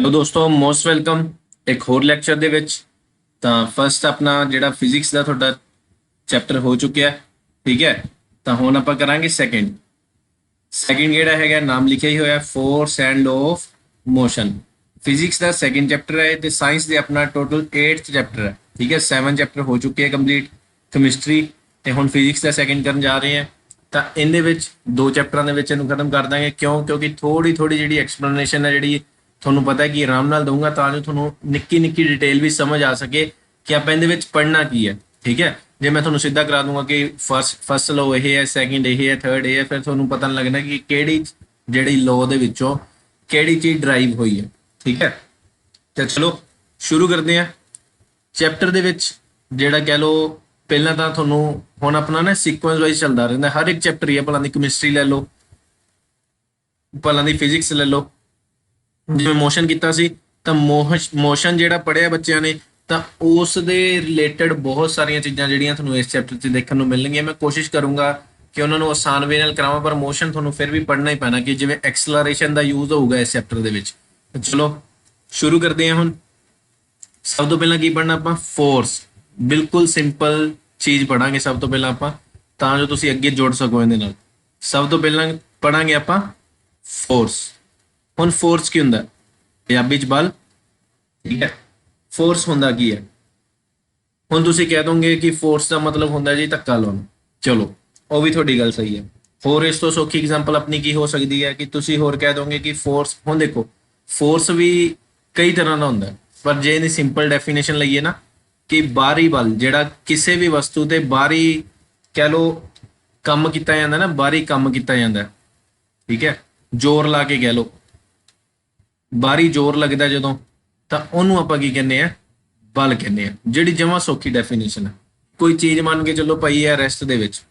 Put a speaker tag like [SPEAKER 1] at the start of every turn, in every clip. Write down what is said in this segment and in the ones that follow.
[SPEAKER 1] Hello ਦੋਸਤੋ, most welcome ਇੱਕ ਹੋਰ ਲੈਕਚਰ ਦੇ ਵਿੱਚ। ਤਾਂ ਫਸਟ ਆਪਣਾ ਜਿਹੜਾ ਫਿਜ਼ਿਕਸ ਦਾ ਤੁਹਾਡਾ ਚੈਪਟਰ ਹੋ ਚੁੱਕਿਆ, ਠੀਕ ਹੈ। ਤਾਂ ਹੁਣ ਆਪਾਂ ਕਰਾਂਗੇ ਸੈਕਿੰਡ ਜਿਹੜਾ ਹੈਗਾ, ਨਾਮ ਲਿਖਿਆ ਹੀ ਹੋਇਆ, force and law of motion. Physics the second chapter ਹੈ ਤੇ ਸਾਇੰਸ ਦੇ ਆਪਣਾ ਟੋਟਲ 8th ਚੈਪਟਰ ਹੈ, ਠੀਕ ਹੈ। 7 ਚੈਪਟਰ ਹੋ ਚੁੱਕੇ ਹੈ ਕੰਪਲੀਟ ਕੈਮਿਸਟਰੀ ਤੇ ਹੁਣ ਫਿਜ਼ਿਕਸ ਦਾ ਸੈਕਿੰਡ ਕਰਨ ਜਾ ਰਹੇ ਹਾਂ। ਤਾਂ ਇਹਦੇ ਵਿੱਚ 2 ਚੈਪਟਰਾਂ ਦੇ ਵਿੱਚ ਇਹਨੂੰ ਖਤਮ ਕਰ ਦਾਂਗੇ। ਕਿਉਂਕਿ ਥੋੜੀ ਜਿਹੜੀ ਐਕਸਪਲੇਨੇਸ਼ਨ ਹੈ, ਜਿਹੜੀ ਤੁਹਾਨੂੰ ਪਤਾ ਹੈ ਕਿ ਆਰਾਮ ਨਾਲ ਦਊਂਗਾ ਤਾਂ ਜੋ ਤੁਹਾਨੂੰ ਨਿੱਕੀ ਡਿਟੇਲ ਵੀ ਸਮਝ ਆ ਸਕੇ ਕਿ ਆਪਾਂ ਇਹਦੇ ਵਿੱਚ ਪੜ੍ਹਨਾ ਕੀ ਹੈ, ਠੀਕ ਹੈ। ਜੇ ਮੈਂ ਤੁਹਾਨੂੰ ਸਿੱਧਾ ਕਰਾ ਦੂੰਗਾ ਕਿ ਫਸਟ ਲਾਅ ਇਹ ਹੈ, ਸੈਕਿੰਡ ਇਹ ਹੈ, ਥਰਡ ਇਹ ਹੈ, ਫਿਰ ਤੁਹਾਨੂੰ ਪਤਾ ਨਹੀਂ ਲੱਗਣਾ ਕਿ ਕਿਹੜੀ ਜਿਹੜੀ ਲਾਅ ਦੇ ਵਿੱਚੋਂ ਕਿਹੜੀ ਚੀਜ਼ ਡਰਾਈਵ ਹੋਈ ਹੈ, ਠੀਕ ਹੈ। ਤਾਂ ਚਲੋ ਸ਼ੁਰੂ ਕਰਦੇ ਹਾਂ ਚੈਪਟਰ ਦੇ ਵਿੱਚ। ਜਿਹੜਾ ਕਹਿ ਲਓ ਪਹਿਲਾਂ ਤਾਂ ਤੁਹਾਨੂੰ ਹੁਣ ਆਪਣਾ ਨਾ ਸੀਕੁਐਂਸ ਵਾਈਜ਼ ਚੱਲਦਾ ਰਹਿੰਦਾ, ਹਰ ਇੱਕ ਚੈਪਟਰ ਹੀ ਹੈ। ਭਲਾਂ ਦੀ ਕੈਮਿਸਟਰੀ ਲੈ ਲਓ, ਭਲਾਂ ਦੀ ਫਿਜ਼ਿਕਸ ਲੈ ਲਓ। ਜਿਵੇਂ ਮੋਸ਼ਨ ਕੀਤਾ ਸੀ ਤਾਂ ਮੋਸ਼ਨ ਜਿਹੜਾ ਪੜ੍ਹਿਆ ਬੱਚਿਆਂ ਨੇ, ਤਾਂ ਉਸ ਦੇ ਰਿਲੇਟਡ ਬਹੁਤ ਸਾਰੀਆਂ ਚੀਜ਼ਾਂ ਜਿਹੜੀਆਂ ਤੁਹਾਨੂੰ ਇਸ ਚੈਪਟਰ 'ਚ ਦੇਖਣ ਨੂੰ ਮਿਲਣਗੀਆਂ। ਮੈਂ ਕੋਸ਼ਿਸ਼ ਕਰੂੰਗਾ ਕਿ ਉਹਨਾਂ ਨੂੰ ਆਸਾਨ ਵੇ ਨਾਲ ਕਰਾਵਾਂ, ਪਰ ਮੋਸ਼ਨ ਤੁਹਾਨੂੰ ਫਿਰ ਵੀ ਪੜ੍ਹਨਾ ਹੀ ਪੈਣਾ ਕਿ ਜਿਵੇਂ ਐਕਸਲਰੇਸ਼ਨ ਦਾ ਯੂਜ਼ ਹੋਊਗਾ ਇਸ ਚੈਪਟਰ ਦੇ ਵਿੱਚ। ਚਲੋ ਸ਼ੁਰੂ ਕਰਦੇ ਹਾਂ। ਹੁਣ ਸਭ ਤੋਂ ਪਹਿਲਾਂ ਕੀ ਪੜ੍ਹਨਾ ਆਪਾਂ? ਫੋਰਸ। ਬਿਲਕੁਲ ਸਿੰਪਲ ਚੀਜ਼ ਪੜਾਂਗੇ ਸਭ ਤੋਂ ਪਹਿਲਾਂ ਆਪਾਂ, ਤਾਂ ਜੋ ਤੁਸੀਂ ਅੱਗੇ ਜੋੜ ਸਕੋ ਇਹਦੇ ਨਾਲ। ਸਭ ਤੋਂ ਪਹਿਲਾਂ ਪੜਾਂਗੇ ਆਪਾਂ ਫੋਰਸ। ਹੁਣ ਫੋਰਸ ਕੀ ਹੁੰਦਾ? ਪੰਜਾਬੀ ਚ ਬਲ, ਠੀਕ ਹੈ। ਫੋਰਸ ਹੁੰਦਾ ਕੀ ਹੈ? ਹੁਣ ਤੁਸੀਂ ਕਹਿ ਦੋਗੇ ਕਿ ਫੋਰਸ ਦਾ ਮਤਲਬ ਹੁੰਦਾ ਜੀ ਧੱਕਾ ਲਾਉਣਾ। ਚਲੋ ਉਹ ਵੀ ਤੁਹਾਡੀ ਗੱਲ ਸਹੀ ਹੈ। ਹੋਰ ਇਸ ਤੋਂ ਸੌਖੀ ਐਗਜ਼ਾਮਪਲ ਆਪਣੀ ਕੀ ਹੋ ਸਕਦੀ ਹੈ ਕਿ ਤੁਸੀਂ ਹੋਰ ਕਹਿ ਦੋਗੇ ਕਿ ਫੋਰਸ, ਹੁਣ ਦੇਖੋ ਫੋਰਸ ਵੀ ਕਈ ਤਰ੍ਹਾਂ ਦਾ ਹੁੰਦਾ, ਪਰ ਜੇ ਇਹਦੀ ਸਿੰਪਲ ਡੈਫੀਨੇਸ਼ਨ ਲਈਏ ਨਾ ਕਿ ਬਾਹਰੀ ਬਲ, ਜਿਹੜਾ ਕਿਸੇ ਵੀ ਵਸਤੂ ਤੇ ਬਾਹਰੀ ਕਹਿ ਲਓ ਕੰਮ ਕੀਤਾ ਜਾਂਦਾ ਨਾ, ਬਾਹਰੀ ਕੰਮ ਕੀਤਾ ਜਾਂਦਾ, ਠੀਕ ਹੈ। ਜ਼ੋਰ ਲਾ ਕੇ ਕਹਿ ਲਓ, ਬਾਹਰੀ ਜ਼ੋਰ ਲੱਗਦਾ ਜਦੋਂ, ਤਾਂ ਉਹਨੂੰ ਆਪਾਂ ਕੀ ਕਹਿੰਦੇ ਆ? ਬਲ ਕਹਿੰਦੇ ਆ। ਜਿਹੜੀ ਜਮਾਂ ਸੌਖੀ ਡੈਫੀਨੇਸ਼ਨ ਹੈ। ਕੋਈ ਚੀਜ਼ ਮੰਨ ਕੇ ਚੱਲੋ ਪਈ ਹੈ ਰੈਸਟ ਦੇ ਵਿੱਚ,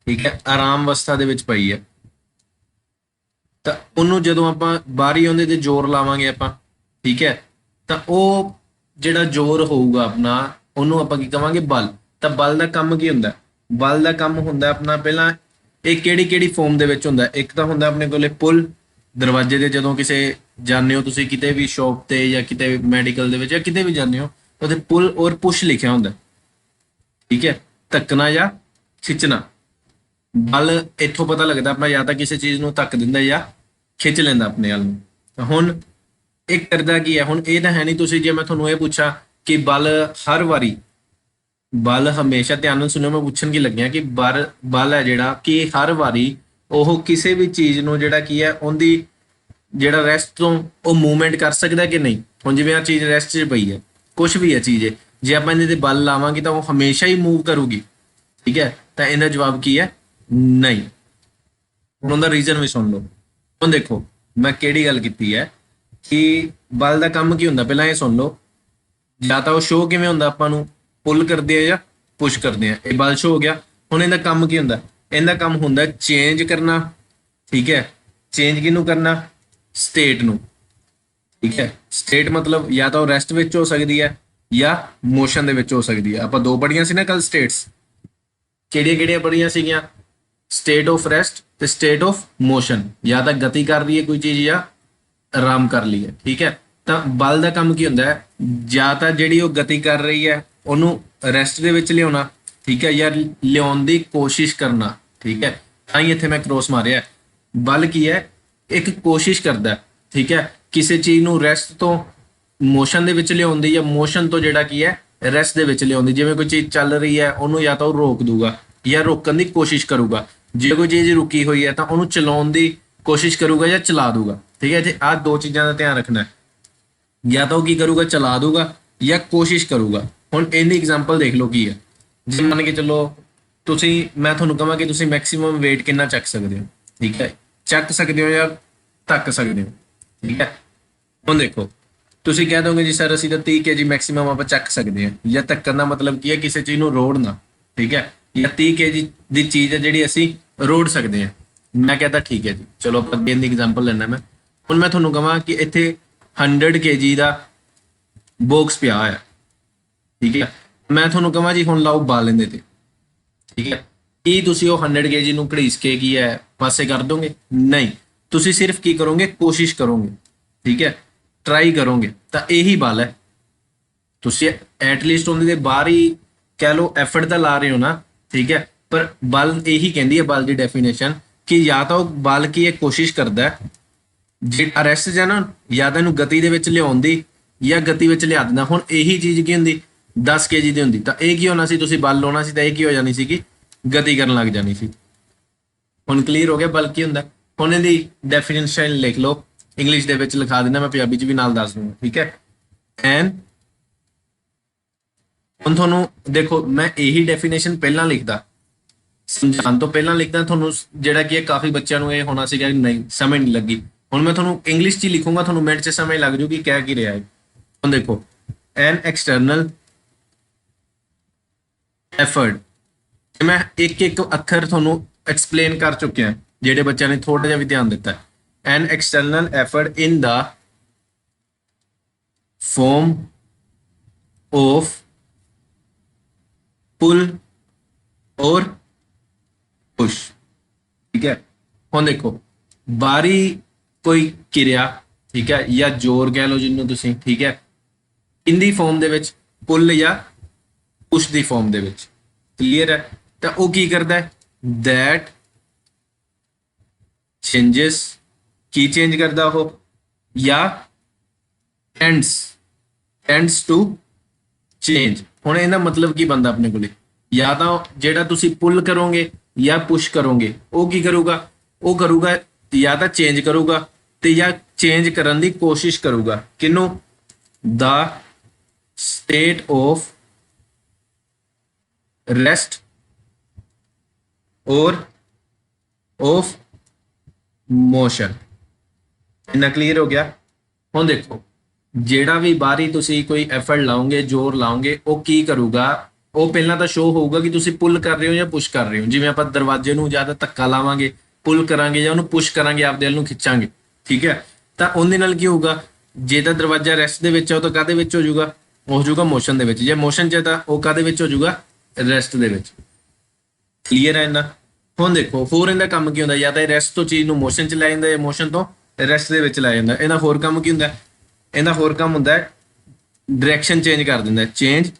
[SPEAKER 1] ਠੀਕ ਹੈ, ਆਰਾਮ ਅਵਸਥਾ ਦੇ ਵਿੱਚ ਪਈ ਹੈ, ਤਾਂ ਉਹਨੂੰ ਜਦੋਂ ਆਪਾਂ ਬਾਹਰੀ ਉਹਦੇ ਤੇ ਜ਼ੋਰ ਲਾਵਾਂਗੇ ਆਪਾਂ, ਠੀਕ ਹੈ, ਤਾਂ ਉਹ ਜਿਹੜਾ ਜ਼ੋਰ ਹੋਊਗਾ ਆਪਣਾ, ਉਹਨੂੰ ਆਪਾਂ ਕੀ ਕਵਾਂਗੇ? ਬਲ। ਤਾਂ ਬਲ ਦਾ ਕੰਮ ਕੀ ਹੁੰਦਾ? ਬਲ ਦਾ ਕੰਮ ਹੁੰਦਾ ਆਪਣਾ, ਪਹਿਲਾਂ ਇਹ ਕਿਹੜੀ ਫਾਰਮ ਦੇ ਵਿੱਚ ਹੁੰਦਾ? ਇੱਕ ਤਾਂ ਹੁੰਦਾ ਆਪਣੇ ਕੋਲੇ ਪੁੱਲ, ਦਰਵਾਜ਼ੇ ਦੇ ਜਦੋਂ ਕਿਸੇ ਜਾਂਦੇ ਹੋ ਤੁਸੀਂ ਕਿਤੇ ਵੀ ਸ਼ੌਪ ਤੇ ਜਾਂ ਕਿਤੇ ਮੈਡੀਕਲ ਦੇ ਵਿੱਚ ਜਾਂ ਕਿਤੇ ਵੀ ਜਾਂਦੇ ਹੋ, ਉਹਦੇ ਪੁੱਲ ਔਰ ਪੁਸ਼ ਲਿਖਿਆ ਹੁੰਦਾ, ਠੀਕ ਹੈ। ਧੱਕਣਾ ਜਾਂ ਖਿੱਚਣਾ। ਬਲ ਇੱਥੋਂ ਪਤਾ ਲੱਗਦਾ ਆਪਣਾ, ਜਾਂ ਤਾਂ ਕਿਸੇ ਚੀਜ਼ ਨੂੰ ਧੱਕ ਦਿੰਦਾ ਜਾਂ ਖਿੱਚ ਲੈਂਦਾ ਆਪਣੇ ਵੱਲ ਨੂੰ। ਤਾਂ ਹੁਣ ਇਹ ਕਰਦਾ ਕੀ ਹੈ? ਹੁਣ ਇਹ ਤਾਂ ਹੈ ਨਹੀਂ, ਤੁਸੀਂ ਜੇ ਮੈਂ ਤੁਹਾਨੂੰ ਇਹ ਪੁੱਛਾਂ ਕਿ ਬਲ ਹਰ ਵਾਰੀ, ਬਲ ਹਮੇਸ਼ਾ, ਧਿਆਨ ਨਾਲ ਸੁਣਿਓ ਮੈਂ ਪੁੱਛਣ ਕੀ ਲੱਗਿਆ ਕਿ ਬਲ ਹੈ ਜਿਹੜਾ ਕਿ ਹਰ ਵਾਰੀ ਉਹ ਕਿਸੇ ਵੀ ਚੀਜ਼ ਨੂੰ ਜਿਹੜਾ ਕੀ ਹੈ ਉਹਦੀ ਜਿਹੜਾ ਰੈਸਟ ਤੋਂ ਉਹ ਮੂਵਮੈਂਟ ਕਰ ਸਕਦਾ ਕਿ ਨਹੀਂ। ਹੁਣ ਜਿਵੇਂ ਆ ਚੀਜ਼ ਰੈਸਟ 'ਚ ਪਈ ਹੈ, ਕੁਝ ਵੀ ਹੈ ਚੀਜ਼, ਜੇ ਆਪਾਂ ਇਹਦੇ ਤੇ ਬਲ ਲਾਵਾਂਗੇ ਤਾਂ ਉਹ ਹਮੇਸ਼ਾ ਹੀ ਮੂਵ ਕਰੂਗੀ, ਠੀਕ ਹੈ। ਤਾਂ ਇਹਦਾ ਜਵਾਬ ਕੀ ਹੈ? ਨਹੀਂ। ਹੁਣ ਉਹਦਾ ਰੀਜ਼ਨ ਵੀ ਸੁਣ ਲਓ। ਹੁਣ ਦੇਖੋ ਮੈਂ ਕਿਹੜੀ ਗੱਲ ਕੀਤੀ ਹੈ ਕਿ ਬਲ ਦਾ ਕੰਮ ਕੀ ਹੁੰਦਾ, ਪਹਿਲਾਂ ਇਹ ਸੁਣ ਲਓ। ਜਾਂ ਤਾਂ ਉਹ ਸ਼ੋ ਕਿਵੇਂ ਹੁੰਦਾ, ਆਪਾਂ ਨੂੰ ਪੁੱਲ ਕਰਦੇ ਆ ਜਾਂ ਪੁਸ਼ ਕਰਦੇ ਆ, ਇਹ ਬਲ ਸ਼ੋ ਹੋ ਗਿਆ। ਹੁਣ ਇਹਦਾ ਕੰਮ ਕੀ ਹੁੰਦਾ? ਇਹਦਾ ਕੰਮ ਹੁੰਦਾ ਚੇਂਜ ਕਰਨਾ, ਠੀਕ ਹੈ। ਚੇਂਜ ਕਿਹਨੂੰ ਕਰਨਾ? ਸਟੇਟ ਨੂੰ, ਠੀਕ ਹੈ। ਸਟੇਟ ਮਤਲਬ ਜਾਂ ਤਾਂ ਉਹ ਰੈਸਟ ਵਿੱਚ ਹੋ ਸਕਦੀ ਹੈ ਜਾਂ ਮੋਸ਼ਨ ਦੇ ਵਿੱਚ ਹੋ ਸਕਦੀ ਹੈ। ਆਪਾਂ 2 ਪੜ੍ਹੀਆਂ ਸੀ ਨਾ ਕੱਲ ਸਟੇਟਸ, ਕਿਹੜੀਆਂ ਪੜ੍ਹੀਆਂ ਸੀਗੀਆਂ? ਸਟੇਟ ਆਫ ਰੈਸਟ ਤੇ ਸਟੇਟ ਆਫ ਮੋਸ਼ਨ। ਜਾਂ ਤਾਂ ਗਤੀ ਕਰ ਰਹੀ ਹੈ ਕੋਈ ਚੀਜ਼ ਜਾਂ ਆਰਾਮ ਕਰ ਲਈ ਹੈ, ਠੀਕ ਹੈ। ਤਾਂ ਬਲ ਦਾ ਕੰਮ ਕੀ ਹੁੰਦਾ ਹੈ? ਜਾਂ ਤਾਂ ਜਿਹੜੀ ਉਹ ਗਤੀ ਕਰ ਰਹੀ ਹੈ ਉਹਨੂੰ ਰੈਸਟ ਦੇ ਵਿੱਚ ਲਿਆਉਣਾ, ਠੀਕ ਹੈ, ਜਾਂ ਲਿਆਉਣ ਦੀ ਕੋਸ਼ਿਸ਼ ਕਰਨਾ, ਠੀਕ ਹੈ। ਤਾਂ ਹੀ ਇੱਥੇ ਮੈਂ ਕ੍ਰੋਸ ਮਾਰਿਆ। ਬਲ ਕੀ ਹੈ? ਇੱਕ ਕੋਸ਼ਿਸ਼ ਕਰਦਾ, ਠੀਕ ਹੈ, ਕਿਸੇ ਚੀਜ਼ ਨੂੰ ਰੈਸਟ ਤੋਂ ਮੋਸ਼ਨ ਦੇ ਵਿੱਚ ਲਿਆਉਣ ਦੀ ਜਾਂ ਮੋਸ਼ਨ ਤੋਂ ਜਿਹੜਾ ਕੀ ਹੈ ਰੈਸਟ ਦੇ ਵਿੱਚ ਲਿਆਉਣ ਦੀ। ਜਿਵੇਂ ਕੋਈ ਚੀਜ਼ ਚੱਲ ਰਹੀ ਹੈ ਉਹਨੂੰ ਜਾਂ ਤਾਂ ਉਹ ਰੋਕ ਦੂਗਾ ਜਾਂ ਰੋਕਣ ਦੀ ਕੋਸ਼ਿਸ਼ ਕਰੂਗਾ। ਜੇ ਕੋਈ ਚੀਜ਼ ਰੁਕੀ ਹੋਈ ਹੈ ਤਾਂ ਉਹਨੂੰ ਚਲਾਉਣ ਦੀ ਕੋਸ਼ਿਸ਼ ਕਰੂਗਾ ਜਾਂ ਚਲਾ ਦੂਗਾ, ਠੀਕ ਹੈ। ਜੇ ਆਹ 2 ਚੀਜ਼ਾਂ ਦਾ ਧਿਆਨ ਰੱਖਣਾ, ਜਾਂ ਤਾਂ ਉਹ ਕੀ ਕਰੂਗਾ? ਚਲਾ ਦੂਗਾ ਜਾਂ ਕੋਸ਼ਿਸ਼ ਕਰੂਗਾ। ਹੁਣ ਇਹਦੀ ਐਗਜ਼ਾਮਪਲ ਦੇਖ ਲਓ ਕੀ ਹੈ। ਜੇ ਮੰਨ ਕੇ ਚੱਲੋ ਤੁਸੀਂ, ਮੈਂ ਤੁਹਾਨੂੰ ਕਹਾਂ ਕਿ ਤੁਸੀਂ ਮੈਕਸਿਮਮ weight ਕਿੰਨਾ ਚੱਕ ਸਕਦੇ ਹੋ, ਠੀਕ ਹੈ, ਚੱਕ ਸਕਦੇ ਹੋ ਜਾਂ ਧੱਕ ਸਕਦੇ ਹੋ, ਠੀਕ ਹੈ। ਹੁਣ ਦੇਖੋ ਤੁਸੀਂ ਕਹਿ ਦੋਗੇ ਜੀ ਸਰ ਅਸੀਂ ਤਾਂ 30 kg ਮੈਕਸਿਮਮ ਆਪਾਂ ਚੱਕ ਸਕਦੇ ਹਾਂ। ਜਾਂ ਧੱਕਣ ਦਾ ਮਤਲਬ ਕੀ ਹੈ? ਕਿਸੇ ਚੀਜ਼ ਨੂੰ ਰੋੜਨਾ, ਠੀਕ ਹੈ। ਜਾਂ 30 kg ਦੀ ਚੀਜ਼ ਹੈ ਜਿਹੜੀ ਅਸੀਂ ਰੋੜ ਸਕਦੇ ਹਾਂ। ਮੈਂ ਕਹਿੰਦਾ ਠੀਕ ਹੈ ਜੀ, ਚਲੋ ਆਪਾਂ ਅੱਗੇ ਦੀ ਐਗਜ਼ਾਮਪਲ ਲੈਣਾ। ਮੈਂ ਹੁਣ ਮੈਂ ਤੁਹਾਨੂੰ ਕਹਾਂ ਕਿ ਇੱਥੇ 100 kg ਦਾ ਬਾਕਸ ਪਿਆ ਹੋਇਆ, ਠੀਕ ਹੈ। ਮੈਂ ਤੁਹਾਨੂੰ ਕਹਾਂ ਜੀ ਹੁਣ ਲਾਓ ਬਲ ਇਹਦੇ ਤੇ, ਠੀਕ ਹੈ। ਕੀ ਤੁਸੀਂ ਉਹ 100 kg ਨੂੰ ਘੜੀਸ ਕੇ ਕੀ ਹੈ ਪਾਸੇ ਕਰ ਦੋਗੇ? ਨਹੀਂ, ਤੁਸੀਂ ਸਿਰਫ ਕੀ ਕਰੋਗੇ? ਕੋਸ਼ਿਸ਼ ਕਰੋਗੇ, ਠੀਕ ਹੈ। ਟਰਾਈ ਕਰੋਗੇ ਤਾਂ ਇਹੀ ਬਲ ਹੈ। ਤੁਸੀਂ ਐਟਲੀਸਟ ਉਹਦੇ ਦੇ ਬਾਹਰ ਹੀ ਕਹਿ ਲਓ ਐਫਰਟ ਤਾਂ ਲਾ ਰਹੇ ਹੋ ਨਾ, ਠੀਕ ਹੈ, ਪਰ ਬਲ ਇਹੀ ਕਹਿੰਦੀ ਹੈ ਬਲ ਦੀ ਡੈਫੀਨੇਸ਼ਨ ਕਿ ਜਾਂ ਤਾਂ ਉਹ ਬਲ ਕੀ ਇਹ ਕੋਸ਼ਿਸ਼ ਕਰਦਾ ਹੈ ਜੇ ਅਰੈਸਟ ਜਾਂ ਨਾ ਜਾਂ ਤਾਂ ਇਹਨੂੰ ਗਤੀ ਦੇ ਵਿੱਚ ਲਿਆਉਣ ਦੀ ਜਾਂ ਗਤੀ ਵਿੱਚ ਲਿਆ ਦਿੰਦਾ। ਹੁਣ ਇਹੀ ਚੀਜ਼ ਕੀ ਹੁੰਦੀ 10 ਕੇਜੀ ਦੀ ਹੁੰਦੀ ਤਾਂ ਇਹ ਕੀ ਹੋਣਾ ਸੀ, ਤੁਸੀਂ ਬਲ ਲਾਉਣਾ ਸੀ ਤਾਂ ਇਹ ਕੀ ਹੋ ਜਾਣੀ ਸੀ ਕਿ ਗਤੀ ਕਰਨ ਲੱਗ ਜਾਣੀ ਸੀ। ਹੁਣ ਕਲੀਅਰ ਹੋ ਗਿਆ ਬਲ ਕੀ ਹੁੰਦਾ। ਹੁਣ ਇਹਦੀ ਡੈਫੀਨੇਸ਼ਨ ਲਿਖ ਲਓ, ਇੰਗਲਿਸ਼ ਦੇ ਵਿੱਚ ਲਿਖਾ ਦਿੰਦਾ, ਮੈਂ ਪੰਜਾਬੀ ਚ ਵੀ ਨਾਲ ਦੱਸ ਦੂੰਗਾ, ਠੀਕ ਹੈ। ਐਨ ਹੁਣ ਤੁਹਾਨੂੰ ਦੇਖੋ ਮੈਂ ਇਹੀ ਡੈਫੀਨੇਸ਼ਨ ਪਹਿਲਾਂ ਲਿਖਦਾ, ਸਮਝਾਉਣ ਤੋਂ ਪਹਿਲਾਂ ਲਿਖਦਾ, ਤੁਹਾਨੂੰ ਜਿਹੜਾ ਕਿ ਕਾਫੀ ਬੱਚਿਆਂ ਨੂੰ ਇਹ ਹੋਣਾ ਸੀਗਾ ਨਹੀਂ ਸਮਝ ਨਹੀਂ ਲੱਗੀ। ਹੁਣ ਮੈਂ ਤੁਹਾਨੂੰ ਇੰਗਲਿਸ਼ 'ਚ ਹੀ ਲਿਖੂੰਗਾ, ਤੁਹਾਨੂੰ ਮਿੰਟ 'ਚ ਸਮਝ ਲੱਗ ਜੂਗੀ ਕਹਿ ਕੀ ਰਿਹਾ ਹੈ। ਹੁਣ ਦੇਖੋ ਐਨ ਐਕਸਟਰਨਲ ਐਫਰਟ, ਮੈਂ ਇੱਕ ਇੱਕ ਅੱਖਰ ਤੁਹਾਨੂੰ ਐਕਸਪਲੇਨ ਕਰ ਚੁੱਕਿਆ, ਜਿਹੜੇ ਬੱਚਿਆਂ ਨੇ ਥੋੜਾ ਜਿਹਾ ਵੀ ਧਿਆਨ ਦਿੱਤਾ। An external effort in the form of pull और पुश, ठीक है। ਹੁਣ ਦੇਖੋ ਬਾਰੀ ਕੋਈ ਕਿਰਿਆ, ਠੀਕ ਹੈ, ਜਾਂ ਜ਼ੋਰ ਕਹਿ ਲਓ ਜਿਹਨੂੰ ਤੁਸੀਂ, ਠੀਕ ਹੈ, ਇੰਦੀ ਫਾਰਮ ਦੇ ਵਿੱਚ, ਪੁੱਲ ਜਾਂ ਪੁਸ਼ ਦੀ ਫਾਰਮ ਦੇ ਵਿੱਚ, ਕਲੀਅਰ ਹੈ। ਤਾਂ ਉਹ ਕੀ ਕਰਦਾ ਹੈ that changes, ਕੀ ਚੇਂਜ ਕਰਦਾ ਉਹ, ਜਾਂ tends to change। ਹੁਣ ਇਹਦਾ ਮਤਲਬ ਕੀ ਬਣਦਾ ਆਪਣੇ ਕੋਲੇ, ਜਾਂ ਤਾਂ ਜਿਹੜਾ ਤੁਸੀਂ ਪੁੱਲ ਕਰੋਗੇ ਜਾਂ ਪੁਸ਼ ਕਰੋਗੇ ਉਹ ਕੀ ਕਰੂਗਾ, ਉਹ ਕਰੂਗਾ ਜਾਂ ਤਾਂ ਚੇਂਜ ਕਰੂਗਾ ਤੇ ਜਾਂ ਚੇਂਜ ਕਰਨ ਦੀ ਕੋਸ਼ਿਸ਼ ਕਰੂਗਾ। ਕਿਹਨੂੰ, ਦਾ ਸਟੇਟ ਆਫ ਰੈਸਟ ਔਰ ਆਫ ਮੋਸ਼ਨ। ਇੰਨਾ ਕਲੀਅਰ ਹੋ ਗਿਆ। ਹੁਣ ਦੇਖੋ ਜਿਹੜਾ ਵੀ ਬਾਹਰੀ ਤੁਸੀਂ ਕੋਈ ਐਫਰਟ ਲਾਓਗੇ, ਜ਼ੋਰ ਲਾਓਗੇ, ਉਹ ਕੀ ਕਰੂਗਾ, ਉਹ ਪਹਿਲਾਂ ਤਾਂ ਸ਼ੋ ਹੋਊਗਾ ਕਿ ਤੁਸੀਂ ਪੁੱਲ ਕਰ ਰਹੇ ਹੋ ਜਾਂ ਪੁਸ਼ ਕਰ ਰਹੇ ਹੋ। ਜਿਵੇਂ ਆਪਾਂ ਦਰਵਾਜ਼ੇ ਨੂੰ ਜ਼ਿਆਦਾ ਧੱਕਾ ਲਾਵਾਂਗੇ, ਪੁੱਲ ਕਰਾਂਗੇ ਜਾਂ ਉਹਨੂੰ ਪੁਸ਼ ਕਰਾਂਗੇ, ਆਪਦੇ ਵੱਲ ਨੂੰ ਖਿੱਚਾਂਗੇ, ਠੀਕ ਹੈ, ਤਾਂ ਉਹਦੇ ਨਾਲ ਕੀ ਹੋਊਗਾ, ਜੇ ਤਾਂ ਦਰਵਾਜ਼ਾ ਰੈਸਟ ਦੇ ਵਿੱਚ ਹੈ ਉਹ ਤਾਂ ਕਾਹਦੇ ਵਿੱਚ ਹੋ ਜਾਊਗਾ, ਉਹ ਹੋ ਜਾਊਗਾ ਮੋਸ਼ਨ ਦੇ ਵਿੱਚ। ਜੇ ਮੋਸ਼ਨ 'ਚ ਹੈ ਤਾਂ ਉਹ ਕਾਹਦੇ ਵਿੱਚ ਹੋ ਜਾਊਗਾ, ਰੈਸਟ ਦੇ ਵਿੱਚ। ਕਲੀਅਰ ਹੈ ਇਹਨਾਂ। ਹੁਣ ਦੇਖੋ ਹੋਰ ਇਹਦਾ ਕੰਮ ਕੀ ਹੁੰਦਾ, ਜਾਂ ਤਾਂ ਇਹ ਰੈਸਟ ਤੋਂ ਚੀਜ਼ ਨੂੰ ਮੋਸ਼ਨ 'ਚ ਲੈ ਜਾਂਦਾ ਜਾਂ ਮੋਸ਼ਨ ਤੋਂ ਰੈਸਟ ਦੇ ਵਿੱਚ ਲੈ ਜਾਂਦਾ। ਇਹਦਾ ਹੋਰ ਕੰਮ ਕੀ ਹੁੰਦਾ, ਇਹਦਾ ਹੋਰ ਕੰਮ ਹੁੰਦਾ ਹੈ ਡਾਇਰੈਕਸ਼ਨ ਚੇਂਜ ਕਰ ਦਿੰਦਾ, ਚੇਂਜ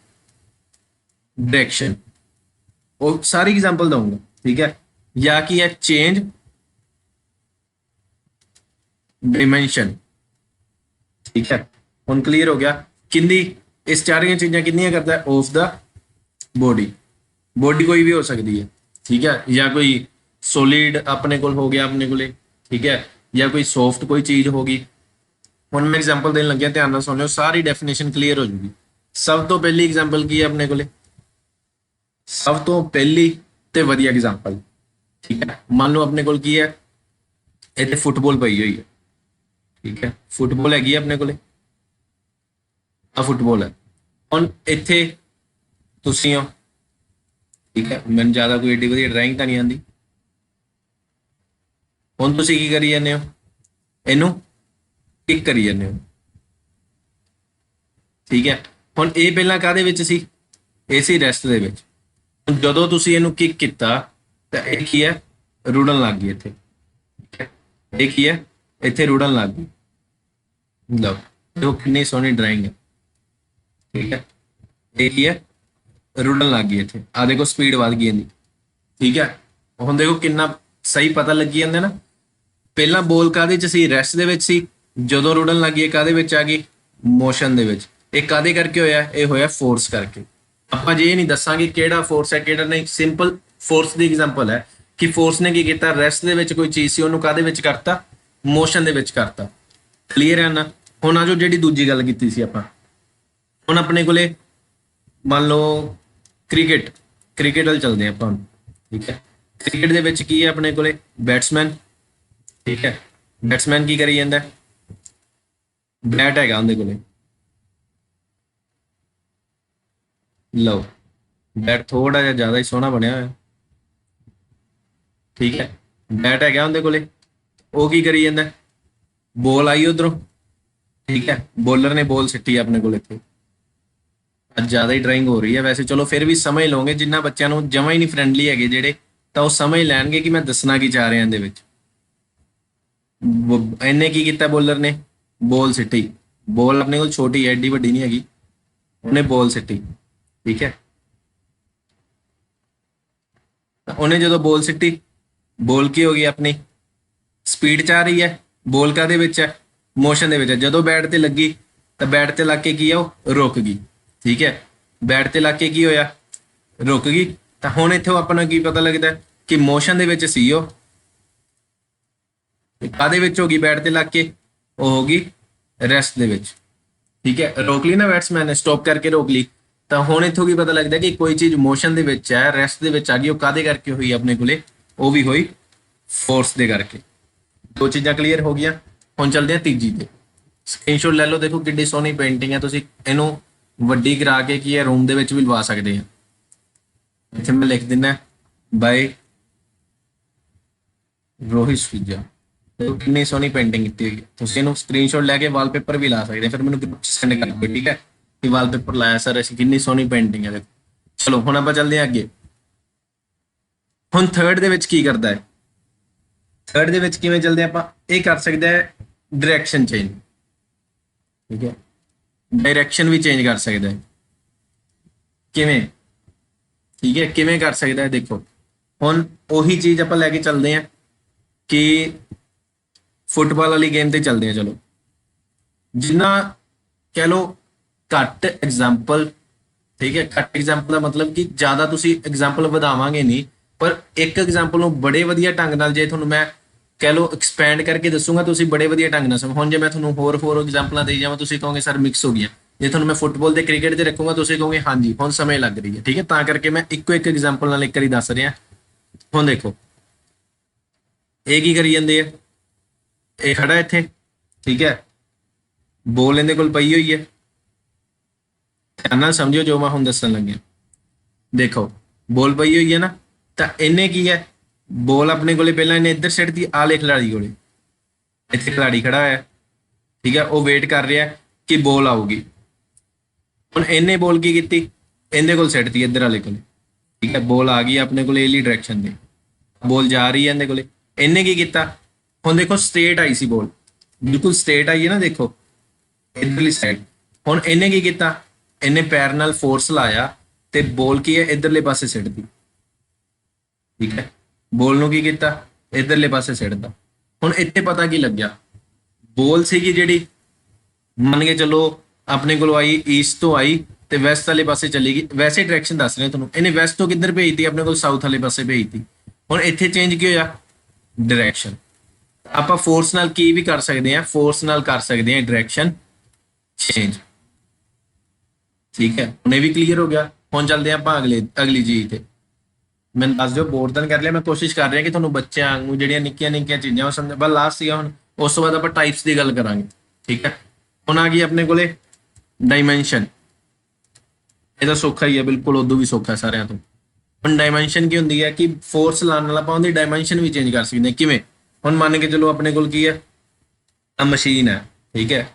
[SPEAKER 1] ਡਾਇਰੈਕਸ਼ਨ। ਉਹ ਸਾਰੀ ਐਗਜ਼ਾਮਪਲ ਦਊਂਗਾ, ਠੀਕ ਹੈ। ਜਾਂ ਕੀ ਹੈ ਚੇਂਜ ਡਾਇਮੈਂਸ਼ਨ, ਠੀਕ ਹੈ। ਹੁਣ ਕਲੀਅਰ ਹੋ ਗਿਆ ਕਿੰਦੀ, ਇਸ ਚਾਰੀਆਂ ਚੀਜ਼ਾਂ ਕਿੰਨੀਆਂ ਕਰਦਾ ਹੈ, ਆਫ ਦਾ ਬੋਡੀ। ਬੋਡੀ ਕੋਈ ਵੀ ਹੋ ਸਕਦੀ ਹੈ, ਠੀਕ ਹੈ, ਜਾਂ ਕੋਈ ਸੋਲਿਡ ਆਪਣੇ ਕੋਲ ਹੋ ਗਿਆ ਆਪਣੇ ਕੋਲੇ, ਠੀਕ ਹੈ, ਜਾਂ ਕੋਈ ਸੌਫਟ ਕੋਈ ਚੀਜ਼ ਹੋ ਗਈ। ਹੁਣ ਮੈਂ ਐਗਜ਼ਾਮਪਲ ਦੇਣ ਲੱਗਿਆ, ਧਿਆਨ ਨਾਲ ਸੁਣ ਲਿਓ, ਸਾਰੀ ਡੈਫੀਨੇਸ਼ਨ ਕਲੀਅਰ ਹੋ ਜੂਗੀ। ਸਭ ਤੋਂ ਪਹਿਲੀ ਐਗਜ਼ਾਮਪਲ ਕੀ ਹੈ ਆਪਣੇ ਕੋਲੇ, ਸਭ ਤੋਂ ਪਹਿਲੀ ਤੇ ਵਧੀਆ ਐਗਜ਼ਾਮਪਲ, ਠੀਕ ਹੈ। ਮੰਨ ਲਓ ਆਪਣੇ ਕੋਲ ਕੀ ਹੈ, ਇੱਥੇ ਫੁੱਟਬਾਲ ਪਈ ਹੋਈ ਹੈ, ਠੀਕ ਹੈ, ਫੁੱਟਬਾਲ ਹੈਗੀ ਆਪਣੇ ਕੋਲੇ, ਆ ਫੁੱਟਬਾਲ ਹੈ। ਹੁਣ ਇੱਥੇ ਤੁਸੀਂ ਹੋ, ਠੀਕ ਹੈ, ਮੈਨੂੰ ਜ਼ਿਆਦਾ ਕੋਈ ਏਡੀ ਵਧੀਆ ਡਰਾਇੰਗ ਤਾਂ ਨਹੀਂ ਆਉਂਦੀ। ਹੁਣ ਤੁਸੀਂ ਕੀ ਕਰੀ ਜਾਂਦੇ ਹੋ, ਇਹਨੂੰ ਕਿਕ ਕਰੀ ਜਾਂਦੇ ਹੋ, ਠੀਕ ਹੈ। ਹੁਣ ਇਹ ਪਹਿਲਾਂ ਕਾਹਦੇ ਵਿੱਚ ਸੀ, ਇਹ ਸੀ ਰੈਸਟ ਦੇ ਵਿੱਚ। ਜਦੋਂ ਤੁਸੀਂ ਇਹਨੂੰ ਕਿਕ ਕੀਤਾ ਤਾਂ ਇਹ ਕੀ ਹੈ, ਰੁੜਨ ਲੱਗ ਗਈ ਇੱਥੇ, ਠੀਕ ਹੈ। ਇਹ ਕੀ ਹੈ, ਇੱਥੇ ਰੁੜਨ ਲੱਗ ਗਈ। ਲਓ ਦੇਖੋ ਕਿੰਨੀ ਸੋਹਣੀ ਡਰਾਇੰਗ ਹੈ, ਠੀਕ ਹੈ। ਇਹ ਕੀ ਹੈ, ਰੁੜਨ ਲੱਗ ਗਈ ਇੱਥੇ, ਆ ਦੇਖੋ ਸਪੀਡ ਵੱਧ ਗਈ ਇਹਦੀ, ਠੀਕ ਹੈ। ਹੁਣ ਦੇਖੋ ਕਿੰਨਾ ਸਹੀ ਪਤਾ ਲੱਗੀ ਜਾਂਦਾ ਨਾ, ਪਹਿਲਾਂ ਬੋਲ ਕਾਹਦੇ ਚ ਸੀ, ਰੈਸਟ ਦੇ ਵਿੱਚ ਸੀ, ਜਦੋਂ ਰੁੜਨ ਲੱਗੀ ਕਾਹਦੇ ਵਿੱਚ ਆ ਗਈ, ਮੋਸ਼ਨ ਦੇ ਵਿੱਚ। ਇਹ ਕਾਹਦੇ ਕਰਕੇ ਹੋਇਆ, ਇਹ ਹੋਇਆ ਫੋਰਸ ਕਰਕੇ। ਆਪਾਂ ਜੇ ਇਹ ਨਹੀਂ ਦੱਸਾਂਗੇ ਕਿਹੜਾ ਫੋਰਸ ਹੈ ਕਿਹੜਾ ਨਹੀਂ, ਸਿੰਪਲ ਫੋਰਸ ਦੀ ਐਗਜ਼ਾਮਪਲ ਹੈ ਕਿ ਫੋਰਸ ਨੇ ਕੀ ਕੀਤਾ, ਰੈਸਟ ਦੇ ਵਿੱਚ ਕੋਈ ਚੀਜ਼ ਸੀ ਉਹਨੂੰ ਕਾਹਦੇ ਵਿੱਚ ਕਰਤਾ, ਮੋਸ਼ਨ ਦੇ ਵਿੱਚ ਕਰਤਾ। ਕਲੀਅਰ ਹੈ ਨਾ। ਹੁਣ ਆ ਜੋ ਜਿਹੜੀ ਦੂਜੀ ਗੱਲ ਕੀਤੀ ਸੀ ਆਪਾਂ, ਹੁਣ ਆਪਣੇ ਕੋਲੇ ਮੰਨ ਲਓ ਕ੍ਰਿਕਟ ਵੱਲ ਚੱਲਦੇ ਆਪਾਂ ਹੁਣ, ਠੀਕ ਹੈ। ਕ੍ਰਿਕਟ ਦੇ ਵਿੱਚ ਕੀ ਹੈ ਆਪਣੇ ਕੋਲੇ, ਬੈਟਸਮੈਨ, ਠੀਕ ਹੈ। ਬੈਟਸਮੈਨ ਕੀ ਕਰੀ ਜਾਂਦਾ, ਬੈਟ ਹੈਗਾ ਉਹਦੇ ਕੋਲੇ, ਲਓ ਬੈਟ ਥੋੜਾ ਜਿਹਾ ਜ਼ਿਆਦਾ ਹੀ ਸੋਹਣਾ ਬਣਿਆ ਹੋਇਆ, ਠੀਕ ਹੈ। ਬੈਟ ਹੈਗਾ ਉਹਦੇ ਕੋਲੇ, ਉਹ ਕੀ ਕਰੀ ਜਾਂਦਾ, ਬੋਲ ਆਈ ਉਧਰੋਂ, ਠੀਕ ਹੈ, ਬੋਲਰ ਨੇ ਬੋਲ ਸਿੱਟੀ ਆਪਣੇ ਕੋਲ ਇੱਥੇ। ਅੱਜ ਜ਼ਿਆਦਾ ਹੀ ਡਰਾਇੰਗ ਹੋ ਰਹੀ ਹੈ ਵੈਸੇ, ਚਲੋ ਫਿਰ ਵੀ ਸਮਝ ਲਓਗੇ, ਜਿੰਨਾ ਬੱਚਿਆਂ ਨੂੰ ਜਮਾ ਹੀ ਨਹੀਂ ਫਰੈਂਡਲੀ ਹੈਗੇ ਜਿਹੜੇ, ਤਾਂ ਉਹ ਸਮਝ ਲੈਣਗੇ ਕਿ ਮੈਂ ਦੱਸਣਾ ਕੀ ਚਾਹ ਰਿਹਾ ਇਹਦੇ ਵਿੱਚ। ਇਹਨੇ ਕੀ ਕੀਤਾ, ਬੋਲਰ ਨੇ ਬੋਲ ਸਿੱਟੀ, ਬੋਲ ਆਪਣੇ ਕੋਲ ਛੋਟੀ ਹੈ, ਐਡੀ ਵੱਡੀ ਨਹੀਂ ਹੈਗੀ, ਉਹਨੇ ਬੋਲ ਸਿੱਟੀ, ਠੀਕ ਹੈ। ਤਾਂ ਉਹਨੇ ਜਦੋਂ ਬੋਲ ਸਿੱਟੀ, ਬੋਲ ਕੀ ਹੋ ਗਈ ਆਪਣੀ, ਸਪੀਡ 'ਚ ਆ ਰਹੀ ਹੈ, ਬੋਲ ਕਾਹਦੇ ਵਿੱਚ ਹੈ, ਮੋਸ਼ਨ ਦੇ ਵਿੱਚ ਹੈ। ਜਦੋਂ ਬੈਟ ਤੇ ਲੱਗੀ ਤਾਂ ਬੈਟ ਤੇ ਲੱਗ ਕੇ ਕੀ ਆ, ਉਹ ਰੁਕ ਗਈ, ਠੀਕ ਹੈ। ਬੈਟ ਤੇ ਲੱਗ ਕੇ ਕੀ ਹੋਇਆ, ਰੁਕ ਗਈ। ਤਾਂ ਹੁਣ ਇੱਥੋਂ ਆਪਾਂ ਨੂੰ ਕੀ ਪਤਾ ਲੱਗਦਾ ਕਿ ਮੋਸ਼ਨ ਦੇ ਵਿੱਚ ਸੀ ਉਹ, ਕਾਹਦੇ ਵਿੱਚ ਹੋ ਗਈ, ਬੈਟ ਤੇ ਲੱਗ ਕੇ, ਉਹ ਹੋ ਗਈ ਰੈਸਟ ਦੇ ਵਿੱਚ, ਠੀਕ ਹੈ। ਰੋਕ ਲਈ ਨਾ ਬੈਟਸਮੈਨ ਨੇ, ਸਟਾਪ ਕਰਕੇ ਰੋਕ ਲਈ। ਤਾਂ ਹੁਣ ਇੱਥੋਂ ਕੀ ਪਤਾ ਲੱਗਦਾ ਕਿ ਕੋਈ ਚੀਜ਼ ਮੋਸ਼ਨ ਦੇ ਵਿੱਚ ਹੈ, ਰੈਸਟ ਦੇ ਵਿੱਚ ਆ ਗਈ, ਉਹ ਕਾਹਦੇ ਕਰਕੇ ਹੋਈ ਆਪਣੇ ਕੋਲੇ, ਉਹ ਵੀ ਹੋਈ ਫੋਰਸ ਦੇ ਕਰਕੇ। ਦੋ ਚੀਜ਼ਾਂ ਕਲੀਅਰ ਹੋ ਗਈਆਂ। ਹੁਣ ਚੱਲਦੇ ਆ ਤੀਜੀ ਤੇ। ਸਕਰੀਨਸ਼ਾਟ ਲੈ ਲਓ, ਦੇਖੋ ਕਿੰਨੀ ਸੋਹਣੀ ਪੇਂਟਿੰਗ ਹੈ, ਤੁਸੀਂ ਇਹਨੂੰ ਵੱਡੀ ਕਰਾ ਕੇ ਕੀ ਹੈ ਰੂਮ ਦੇ ਵਿੱਚ ਵੀ ਲਵਾ ਸਕਦੇ ਆ। ਇੱਥੇ ਮੈਂ ਲਿਖ ਦਿੰਦਾ ਬਾਈ ਰੋਹਿਤ ਸੁਜਾ, ਕਿੰਨੀ ਸੋਹਣੀ ਪੇਂਟਿੰਗ ਕੀਤੀ ਹੋਈ ਹੈ। ਤੁਸੀਂ ਇਹਨੂੰ ਸਕਰੀਨਸ਼ਾਟ ਲੈ ਕੇ ਵਾਲਪੇਪਰ ਵੀ ਲਾ ਸਕਦੇ, ਫਿਰ ਮੈਨੂੰ ਗਰੁੱਪ 'ਚ ਸੈਂਡ ਕਰ ਦਿਓ, ਠੀਕ ਹੈ, ਕਿ ਵਾਲਪੇਪਰ ਲਾਇਆ ਸਰ ਅਸੀਂ, ਕਿੰਨੀ ਸੋਹਣੀ ਪੇਂਟਿੰਗ ਹੈ। ਦੇਖੋ ਚਲੋ ਹੁਣ ਆਪਾਂ ਚੱਲਦੇ ਹਾਂ ਅੱਗੇ। ਹੁਣ ਥਰਡ ਦੇ ਵਿੱਚ ਕੀ ਕਰਦਾ ਹੈ, ਥਰਡ ਦੇ ਵਿੱਚ ਕਿਵੇਂ ਚੱਲਦੇ ਆਪਾਂ, ਇਹ ਕਰ ਸਕਦਾ ਹੈ ਡਾਇਰੈਕਸ਼ਨ ਚੇਂਜ, ਠੀਕ ਹੈ, ਡਾਇਰੈਕਸ਼ਨ ਵੀ ਚੇਂਜ ਕਰ ਸਕਦਾ ਹੈ। ਕਿਵੇਂ, ਠੀਕ ਹੈ, ਕਿਵੇਂ ਕਰ ਸਕਦਾ ਹੈ, ਦੇਖੋ ਹੁਣ ਉਹੀ ਚੀਜ਼ ਆਪਾਂ ਲੈ ਕੇ ਚੱਲਦੇ ਹਾਂ ਕਿ ਫੁੱਟਬਾਲ ਵਾਲੀ ਗੇਮ ਤੇ ਚੱਲਦੇ ਆ। ਚਲੋ ਜਿੰਨਾ ਕਹਿ ਲਓ ਘੱਟ ਐਗਜ਼ਾਮਪਲ, ਠੀਕ ਹੈ, ਘੱਟ ਐਗਜ਼ਾਮਪਲ ਦਾ ਮਤਲਬ ਕਿ ਜ਼ਿਆਦਾ ਤੁਸੀਂ ਐਗਜ਼ਾਮਪਲ ਵਧਾਵਾਂਗੇ ਨਹੀਂ, ਪਰ ਇੱਕ ਐਗਜ਼ਾਮਪਲ ਨੂੰ ਬੜੇ ਵਧੀਆ ਢੰਗ ਨਾਲ ਜੇ ਤੁਹਾਨੂੰ ਮੈਂ ਕਹਿ ਲਓ ਐਕਸਪੈਂਡ ਕਰਕੇ ਦੱਸੂਗਾ, ਤੁਸੀਂ ਬੜੇ ਵਧੀਆ ਢੰਗ ਨਾਲ ਸਮਝ। ਹੁਣ ਜੇ ਮੈਂ ਤੁਹਾਨੂੰ ਹੋਰ ਐਗਜ਼ਾਮਪਲਾਂ ਦੇਈ ਜਾਵਾਂ, ਤੁਸੀਂ ਕਹੋਗੇ ਸਰ ਮਿਕਸ ਹੋ ਗਈਆਂ। ਜੇ ਤੁਹਾਨੂੰ ਮੈਂ ਫੁੱਟਬਾਲ ਤੇ ਕ੍ਰਿਕਟ ਤੇ ਰੱਖੂਗਾ, ਤੁਸੀਂ ਕਹੋਗੇ ਹਾਂਜੀ ਹੁਣ ਸਮਝ ਲੱਗ ਰਹੀ ਹੈ, ਠੀਕ ਹੈ। ਤਾਂ ਕਰਕੇ ਮੈਂ ਇੱਕੋ ਇੱਕ ਐਗਜ਼ਾਮਪਲ ਨਾਲ ਇੱਕ ਵਾਰੀ ਦੱਸ ਰਿਹਾ। ਹੁਣ ਦੇਖੋ ਇਹ ਕੀ ਕਰੀ ਜਾਂਦੇ ਆ, ਇਹ ਖੜਾ ਇੱਥੇ, ਠੀਕ ਹੈ, ਬੋਲ ਇਹਦੇ ਕੋਲ ਪਈ ਹੋਈ ਹੈ, ਧਿਆਨ ਨਾਲ ਸਮਝਿਓ ਜੋ ਮੈਂ ਹੁਣ ਦੱਸਣ ਲੱਗਿਆ। ਦੇਖੋ ਬੋਲ ਪਈ ਹੋਈ ਹੈ ਨਾ, ਤਾਂ ਇਹਨੇ ਕੀ ਹੈ, ਬੋਲ ਆਪਣੇ ਕੋਲੇ ਪਹਿਲਾਂ ਇਹਨੇ ਇੱਧਰ ਸਿੱਟ ਦੀ, ਆਲੇ ਖਿਡਾਰੀ ਕੋਲੇ, ਇੱਥੇ ਖਿਡਾਰੀ ਖੜਾ ਹੋਇਆ, ਠੀਕ ਹੈ, ਉਹ ਵੇਟ ਕਰ ਰਿਹਾ ਕਿ ਬੋਲ ਆਊਗੀ। ਹੁਣ ਇਹਨੇ ਬੋਲ ਕੀ ਕੀਤੀ, ਇਹਦੇ ਕੋਲ ਸਿੱਟਤੀ ਇੱਧਰ ਵਾਲੇ ਕੋਲੇ, ਠੀਕ ਹੈ, ਬੋਲ ਆ ਗਈ ਆਪਣੇ ਕੋਲੇ ਇਹਲੀ ਡਾਇਰੈਕਸ਼ਨ ਦੇ, ਬੋਲ ਜਾ ਰਹੀ ਹੈ ਇਹਦੇ ਕੋਲੇ। ਇਹਨੇ ਕੀ ਕੀਤਾ, ਹੁਣ ਦੇਖੋ ਸਟ੍ਰੇਟ ਆਈ ਸੀ ਬੋਲ, ਬਿਲਕੁਲ ਸਟ੍ਰੇਟ ਆਈ ਹੈ ਨਾ, ਦੇਖੋ ਇਧਰਲੀ ਸਾਈਡ। ਹੁਣ ਇਹਨੇ ਕੀ ਕੀਤਾ, ਇਹਨੇ ਪੈਰ ਨਾਲ ਫੋਰਸ ਲਾਇਆ ਤੇ ਬੋਲ ਕੀ ਹੈ ਇਧਰਲੇ ਪਾਸੇ ਸਿੱਟਦੀ, ਠੀਕ ਹੈ, ਬੋਲ ਨੂੰ ਕੀ ਕੀਤਾ, ਇਧਰਲੇ ਪਾਸੇ ਸਿੱਟਦਾ। ਹੁਣ ਇੱਥੇ ਪਤਾ ਕੀ ਲੱਗਿਆ, ਬੋਲ ਸੀਗੀ ਜਿਹੜੀ ਮੰਨ ਕੇ ਚਲੋ ਆਪਣੇ ਕੋਲ ਆਈ ਈਸਟ ਤੋਂ ਆਈ ਤੇ ਵੈਸਟ ਵਾਲੇ ਪਾਸੇ ਚਲੀ ਗਈ, ਵੈਸੇ ਡਾਇਰੈਕਸ਼ਨ ਦੱਸ ਰਿਹਾ ਤੁਹਾਨੂੰ, ਇਹਨੇ ਵੈਸਟ ਤੋਂ ਕਿੱਧਰ ਭੇਜਤੀ, ਆਪਣੇ ਕੋਲ ਸਾਊਥ ਵਾਲੇ ਪਾਸੇ ਭੇਜਤੀ। ਹੁਣ ਇੱਥੇ ਚੇਂਜ ਕੀ ਹੋਇਆ, ਡਾਇਰੈਕਸ਼ਨ। ਆਪਾਂ ਫੋਰਸ ਨਾਲ ਕੀ ਵੀ ਕਰ ਸਕਦੇ ਹਾਂ, ਫੋਰਸ ਨਾਲ ਕਰ ਸਕਦੇ ਹਾਂ ਡਾਇਰੈਕਸ਼ਨ ਚੇਂਜ, ਠੀਕ ਹੈ। ਹੁਣ ਇਹ ਵੀ ਕਲੀਅਰ ਹੋ ਗਿਆ। ਹੁਣ ਚੱਲਦੇ ਆਪਾਂ ਅਗਲੀ ਚੀਜ਼ ਤੇ। ਮੈਨੂੰ ਦੱਸ ਦਿਓ, ਬੋਰ ਤਾਂ ਕਰ ਲਿਆ, ਮੈਂ ਕੋਸ਼ਿਸ਼ ਕਰ ਰਿਹਾ ਕਿ ਤੁਹਾਨੂੰ ਬੱਚਿਆਂ ਨੂੰ ਜਿਹੜੀਆਂ ਨਿੱਕੀਆਂ ਨਿੱਕੀਆਂ ਚੀਜ਼ਾਂ ਉਹ ਸਮਝ। ਬਸ ਲਾਸਟ ਸੀਗਾ ਹੁਣ, ਉਸ ਤੋਂ ਬਾਅਦ ਆਪਾਂ ਟਾਈਪਸ ਦੀ ਗੱਲ ਕਰਾਂਗੇ, ਠੀਕ ਹੈ। ਹੁਣ ਆ ਗਈ ਆਪਣੇ ਕੋਲੇ ਡਾਇਮੈਂਸ਼ਨ। ਇਹਦਾ ਸੌਖਾ ਹੀ ਹੈ ਬਿਲਕੁਲ, ਉਦੋਂ ਵੀ ਸੌਖਾ ਸਾਰਿਆਂ ਤੋਂ। ਹੁਣ ਡਾਇਮੈਂਸ਼ਨ ਕੀ ਹੁੰਦੀ ਹੈ ਕਿ ਫੋਰਸ ਲਾਉਣ ਨਾਲ ਆਪਾਂ ਉਹਦੀ ਡਾਇਮੈਂਸ਼ਨ ਵੀ ਚੇਂਜ ਕਰ ਸਕਦੇ ਹਾਂ। ਕਿਵੇਂ, ਹੁਣ ਮੰਨ ਕੇ ਚਲੋ ਆਪਣੇ ਕੋਲ ਕੀ ਹੈ, ਆ ਮਸ਼ੀਨ ਹੈ, ਠੀਕ ਹੈ,